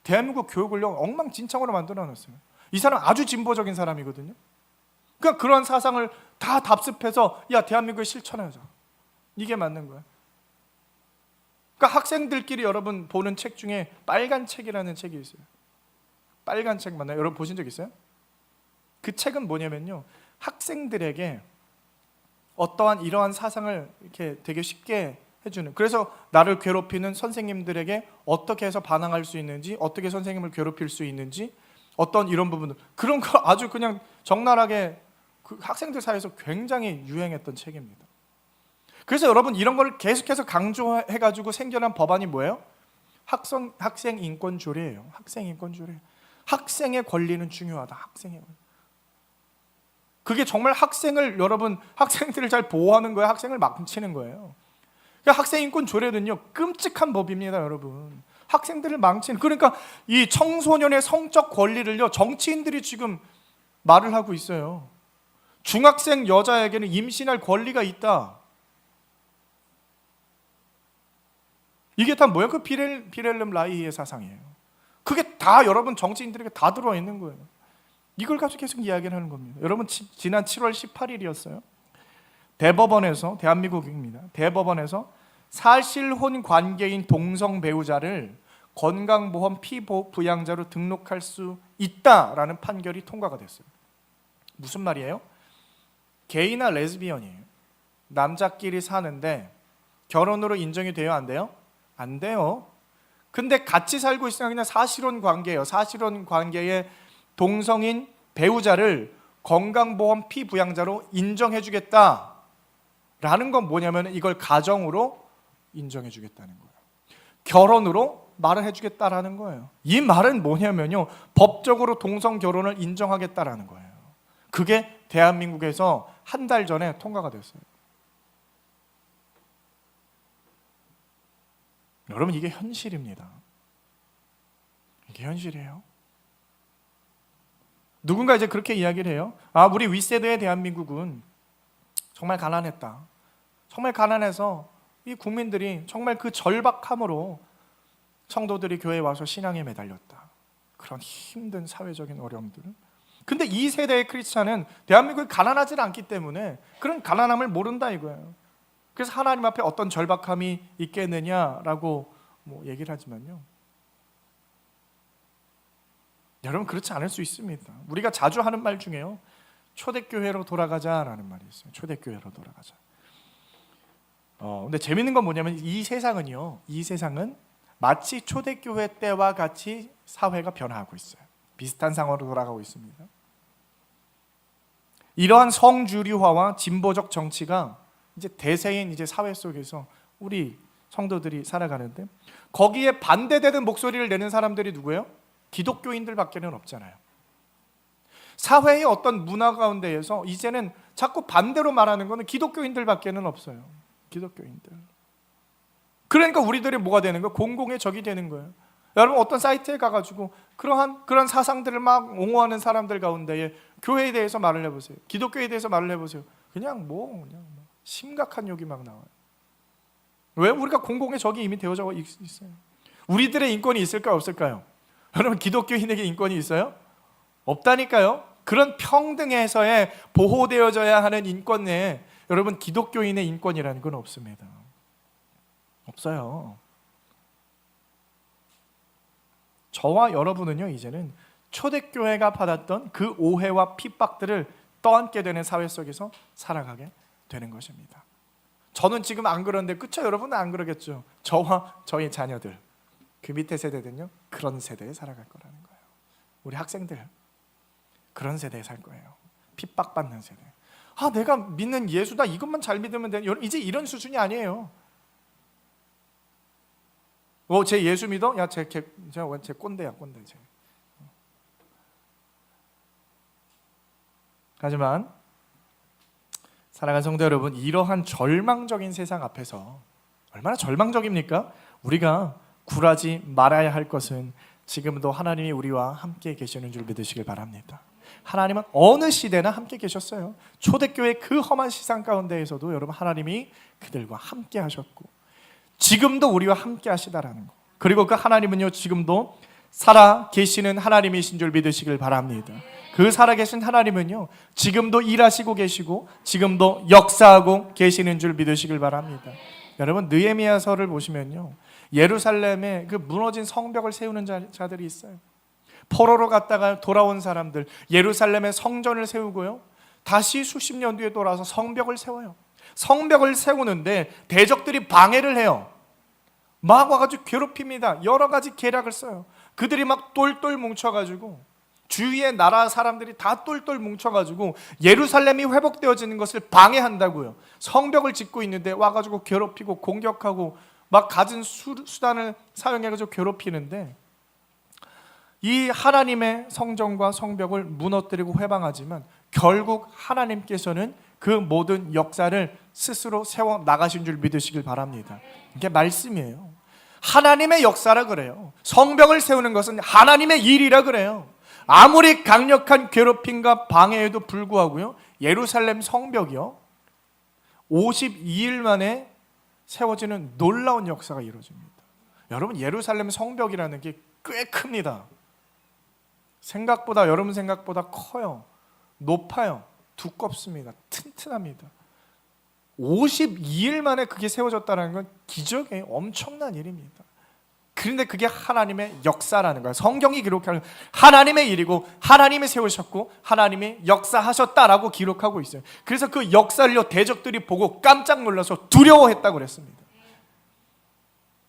대한민국 교육을 엉망진창으로 만들어놨어요. 이 사람 아주 진보적인 사람이거든요. 그러니까 그런 사상을 다 답습해서 야 대한민국에 실천하자. 이게 맞는 거야. 그러니까 학생들끼리 여러분 보는 책 중에 빨간 책이라는 책이 있어요. 빨간 책 맞나요? 여러분 보신 적 있어요? 그 책은 뭐냐면요, 학생들에게 어떠한 이러한 사상을 이렇게 되게 쉽게 해주는, 그래서 나를 괴롭히는 선생님들에게 어떻게 해서 반항할 수 있는지, 어떻게 선생님을 괴롭힐 수 있는지, 어떤 이런 부분들, 그런 거 아주 그냥 적나라하게 그 학생들 사이에서 굉장히 유행했던 책입니다. 그래서 여러분 이런 걸 계속해서 강조해가지고 생겨난 법안이 뭐예요? 학생 인권 조례예요. 학생 인권 조례. 학생의 권리는 중요하다. 학생의 권리. 그게 정말 학생을, 여러분 학생들을 잘 보호하는 거예요? 학생을 망치는 거예요? 그러니까 학생 인권 조례는요 끔찍한 법입니다, 여러분. 학생들을 망치는, 그러니까 이 청소년의 성적 권리를요 정치인들이 지금 말을 하고 있어요. 중학생 여자에게는 임신할 권리가 있다. 이게 다 뭐예요? 그 비렐름 라이히의 사상이에요. 그게 다 여러분 정치인들에게 다 들어있는 거예요. 이걸 가지고 계속 이야기를 하는 겁니다. 여러분 지난 7월 18일이었어요. 대법원에서, 대한민국입니다. 대법원에서 사실혼 관계인 동성 배우자를 건강보험 피부양자로 등록할 수 있다라는 판결이 통과가 됐어요. 무슨 말이에요? 게이나 레즈비언이에요. 남자끼리 사는데 결혼으로 인정이 돼요? 안 돼요? 안 돼요. 근데 같이 살고 있으면 그냥 사실혼 관계예요. 사실혼 관계의 동성인 배우자를 건강보험 피부양자로 인정해주겠다라는 건 뭐냐면 이걸 가정으로 인정해주겠다는 거예요. 결혼으로 말을 해주겠다라는 거예요. 이 말은 뭐냐면요, 법적으로 동성 결혼을 인정하겠다라는 거예요. 그게 대한민국에서 한 달 전에 통과가 됐어요. 여러분 이게 현실입니다. 이게 현실이에요. 누군가 이제 그렇게 이야기를 해요. 아, 우리 윗세대의 대한민국은 정말 가난했다. 정말 가난해서 이 국민들이 정말 그 절박함으로 성도들이 교회에 와서 신앙에 매달렸다. 그런 힘든 사회적인 어려움들은. 근데 이 세대의 크리스찬은 대한민국이 가난하지 않기 때문에 그런 가난함을 모른다 이거예요. 그래서 하나님 앞에 어떤 절박함이 있겠느냐라고 얘기를 하지만요, 여러분 그렇지 않을 수 있습니다. 우리가 자주 하는 말 중에요, 초대교회로 돌아가자라는 말이 있어요. 초대교회로 돌아가자. 근데 재밌는 건 뭐냐면 이 세상은 마치 초대교회 때와 같이 사회가 변화하고 있어요. 비슷한 상황으로 돌아가고 있습니다. 이러한 성주류화와 진보적 정치가 이제 대세인 이제 사회 속에서 우리 성도들이 살아가는데, 거기에 반대되는 목소리를 내는 사람들이 누구예요? 기독교인들밖에는 없잖아요. 사회의 어떤 문화 가운데에서 이제는 자꾸 반대로 말하는 것은 기독교인들밖에는 없어요. 기독교인들. 그러니까 우리들이 뭐가 되는 거예요? 공공의 적이 되는 거예요. 여러분 어떤 사이트에 가가지고 그런 사상들을 막 옹호하는 사람들 가운데에 교회에 대해서 말을 해보세요. 기독교에 대해서 말을 해보세요. 그냥 심각한 욕이 막 나와요. 왜? 우리가 공공의 적이 이미 되어져 있어요. 우리들의 인권이 있을까요? 없을까요? 여러분 기독교인에게 인권이 있어요? 없다니까요. 그런 평등에서의 보호되어져야 하는 인권 내에 여러분 기독교인의 인권이라는 건 없습니다. 없어요. 저와 여러분은요 이제는 초대교회가 받았던 그 오해와 핍박들을 떠안게 되는 사회 속에서 살아가게 되는 것입니다. 저는 지금 안 그런데 그쵸? 여러분은 안 그러겠죠? 저와 저희 자녀들, 그 밑에 세대들은요 그런 세대에 살아갈 거라는 거예요. 우리 학생들 그런 세대에 살 거예요. 핍박받는 세대. 아, 내가 믿는 예수다, 이것만 잘 믿으면 돼. 이제 이런 수준이 아니에요. 제 예수 믿어? 야, 쟤 꼰대야, 꼰대. 쟤. 하지만 사랑하는 성도 여러분, 이러한 절망적인 세상 앞에서 얼마나 절망적입니까? 우리가 굴하지 말아야 할 것은 지금도 하나님이 우리와 함께 계시는 줄 믿으시길 바랍니다. 하나님은 어느 시대나 함께 계셨어요. 초대교회 그 험한 시상 가운데에서도 여러분 하나님이 그들과 함께 하셨고 지금도 우리와 함께 하시다라는 거. 그리고 그 하나님은요 지금도 살아 계시는 하나님이신 줄 믿으시길 바랍니다. 그 살아계신 하나님은요, 지금도 일하시고 계시고 지금도 역사하고 계시는 줄 믿으시길 바랍니다. 여러분, 느헤미야서를 보시면요, 예루살렘에 그 무너진 성벽을 세우는 자들이 있어요. 포로로 갔다가 돌아온 사람들, 예루살렘에 성전을 세우고요, 다시 수십 년 뒤에 돌아와서 성벽을 세워요. 성벽을 세우는데 대적들이 방해를 해요. 막 와가지고 괴롭힙니다. 여러 가지 계략을 써요. 그들이 막 똘똘 뭉쳐가지고, 주위의 나라 사람들이 다 똘똘 뭉쳐가지고 예루살렘이 회복되어지는 것을 방해한다고요. 성벽을 짓고 있는데 와가지고 괴롭히고 공격하고 막 갖은 수단을 사용해가지고 괴롭히는데, 이 하나님의 성전과 성벽을 무너뜨리고 회방하지만 결국 하나님께서는 그 모든 역사를 스스로 세워 나가신 줄 믿으시길 바랍니다. 이게 말씀이에요. 하나님의 역사라 그래요. 성벽을 세우는 것은 하나님의 일이라 그래요. 아무리 강력한 괴롭힘과 방해에도 불구하고요, 예루살렘 성벽이요, 52일 만에 세워지는 놀라운 역사가 이루어집니다. 여러분, 예루살렘 성벽이라는 게 꽤 큽니다. 여러분 생각보다 커요. 높아요. 두껍습니다. 튼튼합니다. 52일 만에 그게 세워졌다는 건 기적이에요. 엄청난 일입니다. 그런데 그게 하나님의 역사라는 거예요. 성경이 기록하는 하나님의 일이고 하나님이 세우셨고 하나님이 역사하셨다라고 기록하고 있어요. 그래서 그 역사를 대적들이 보고 깜짝 놀라서 두려워했다고 그랬습니다.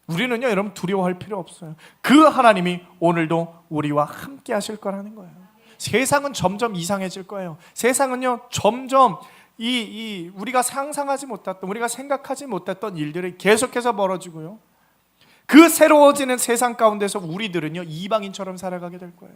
우리는요, 여러분, 두려워할 필요 없어요. 그 하나님이 오늘도 우리와 함께 하실 거라는 거예요. 세상은 점점 이상해질 거예요. 세상은요, 점점 우리가 상상하지 못했던, 우리가 생각하지 못했던 일들이 계속해서 벌어지고요, 그 새로워지는 세상 가운데서 우리들은요, 이방인처럼 살아가게 될 거예요.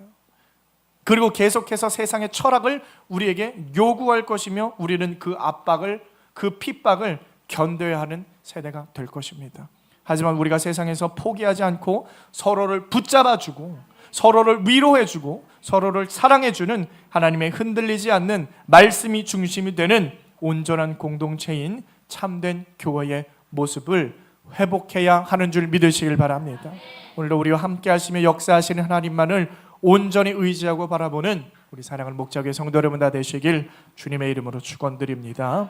그리고 계속해서 세상의 철학을 우리에게 요구할 것이며 우리는 그 압박을, 그 핍박을 견뎌야 하는 세대가 될 것입니다. 하지만 우리가 세상에서 포기하지 않고 서로를 붙잡아주고 서로를 위로해주고 서로를 사랑해주는 하나님의 흔들리지 않는 말씀이 중심이 되는 온전한 공동체인 참된 교회의 모습을 회복해야 하는 줄 믿으시길 바랍니다. 오늘도 우리와 함께 하시며 역사하시는 하나님만을 온전히 의지하고 바라보는 우리 사랑하는 목자교회 성도 여러분 다 되시길 주님의 이름으로 축원드립니다.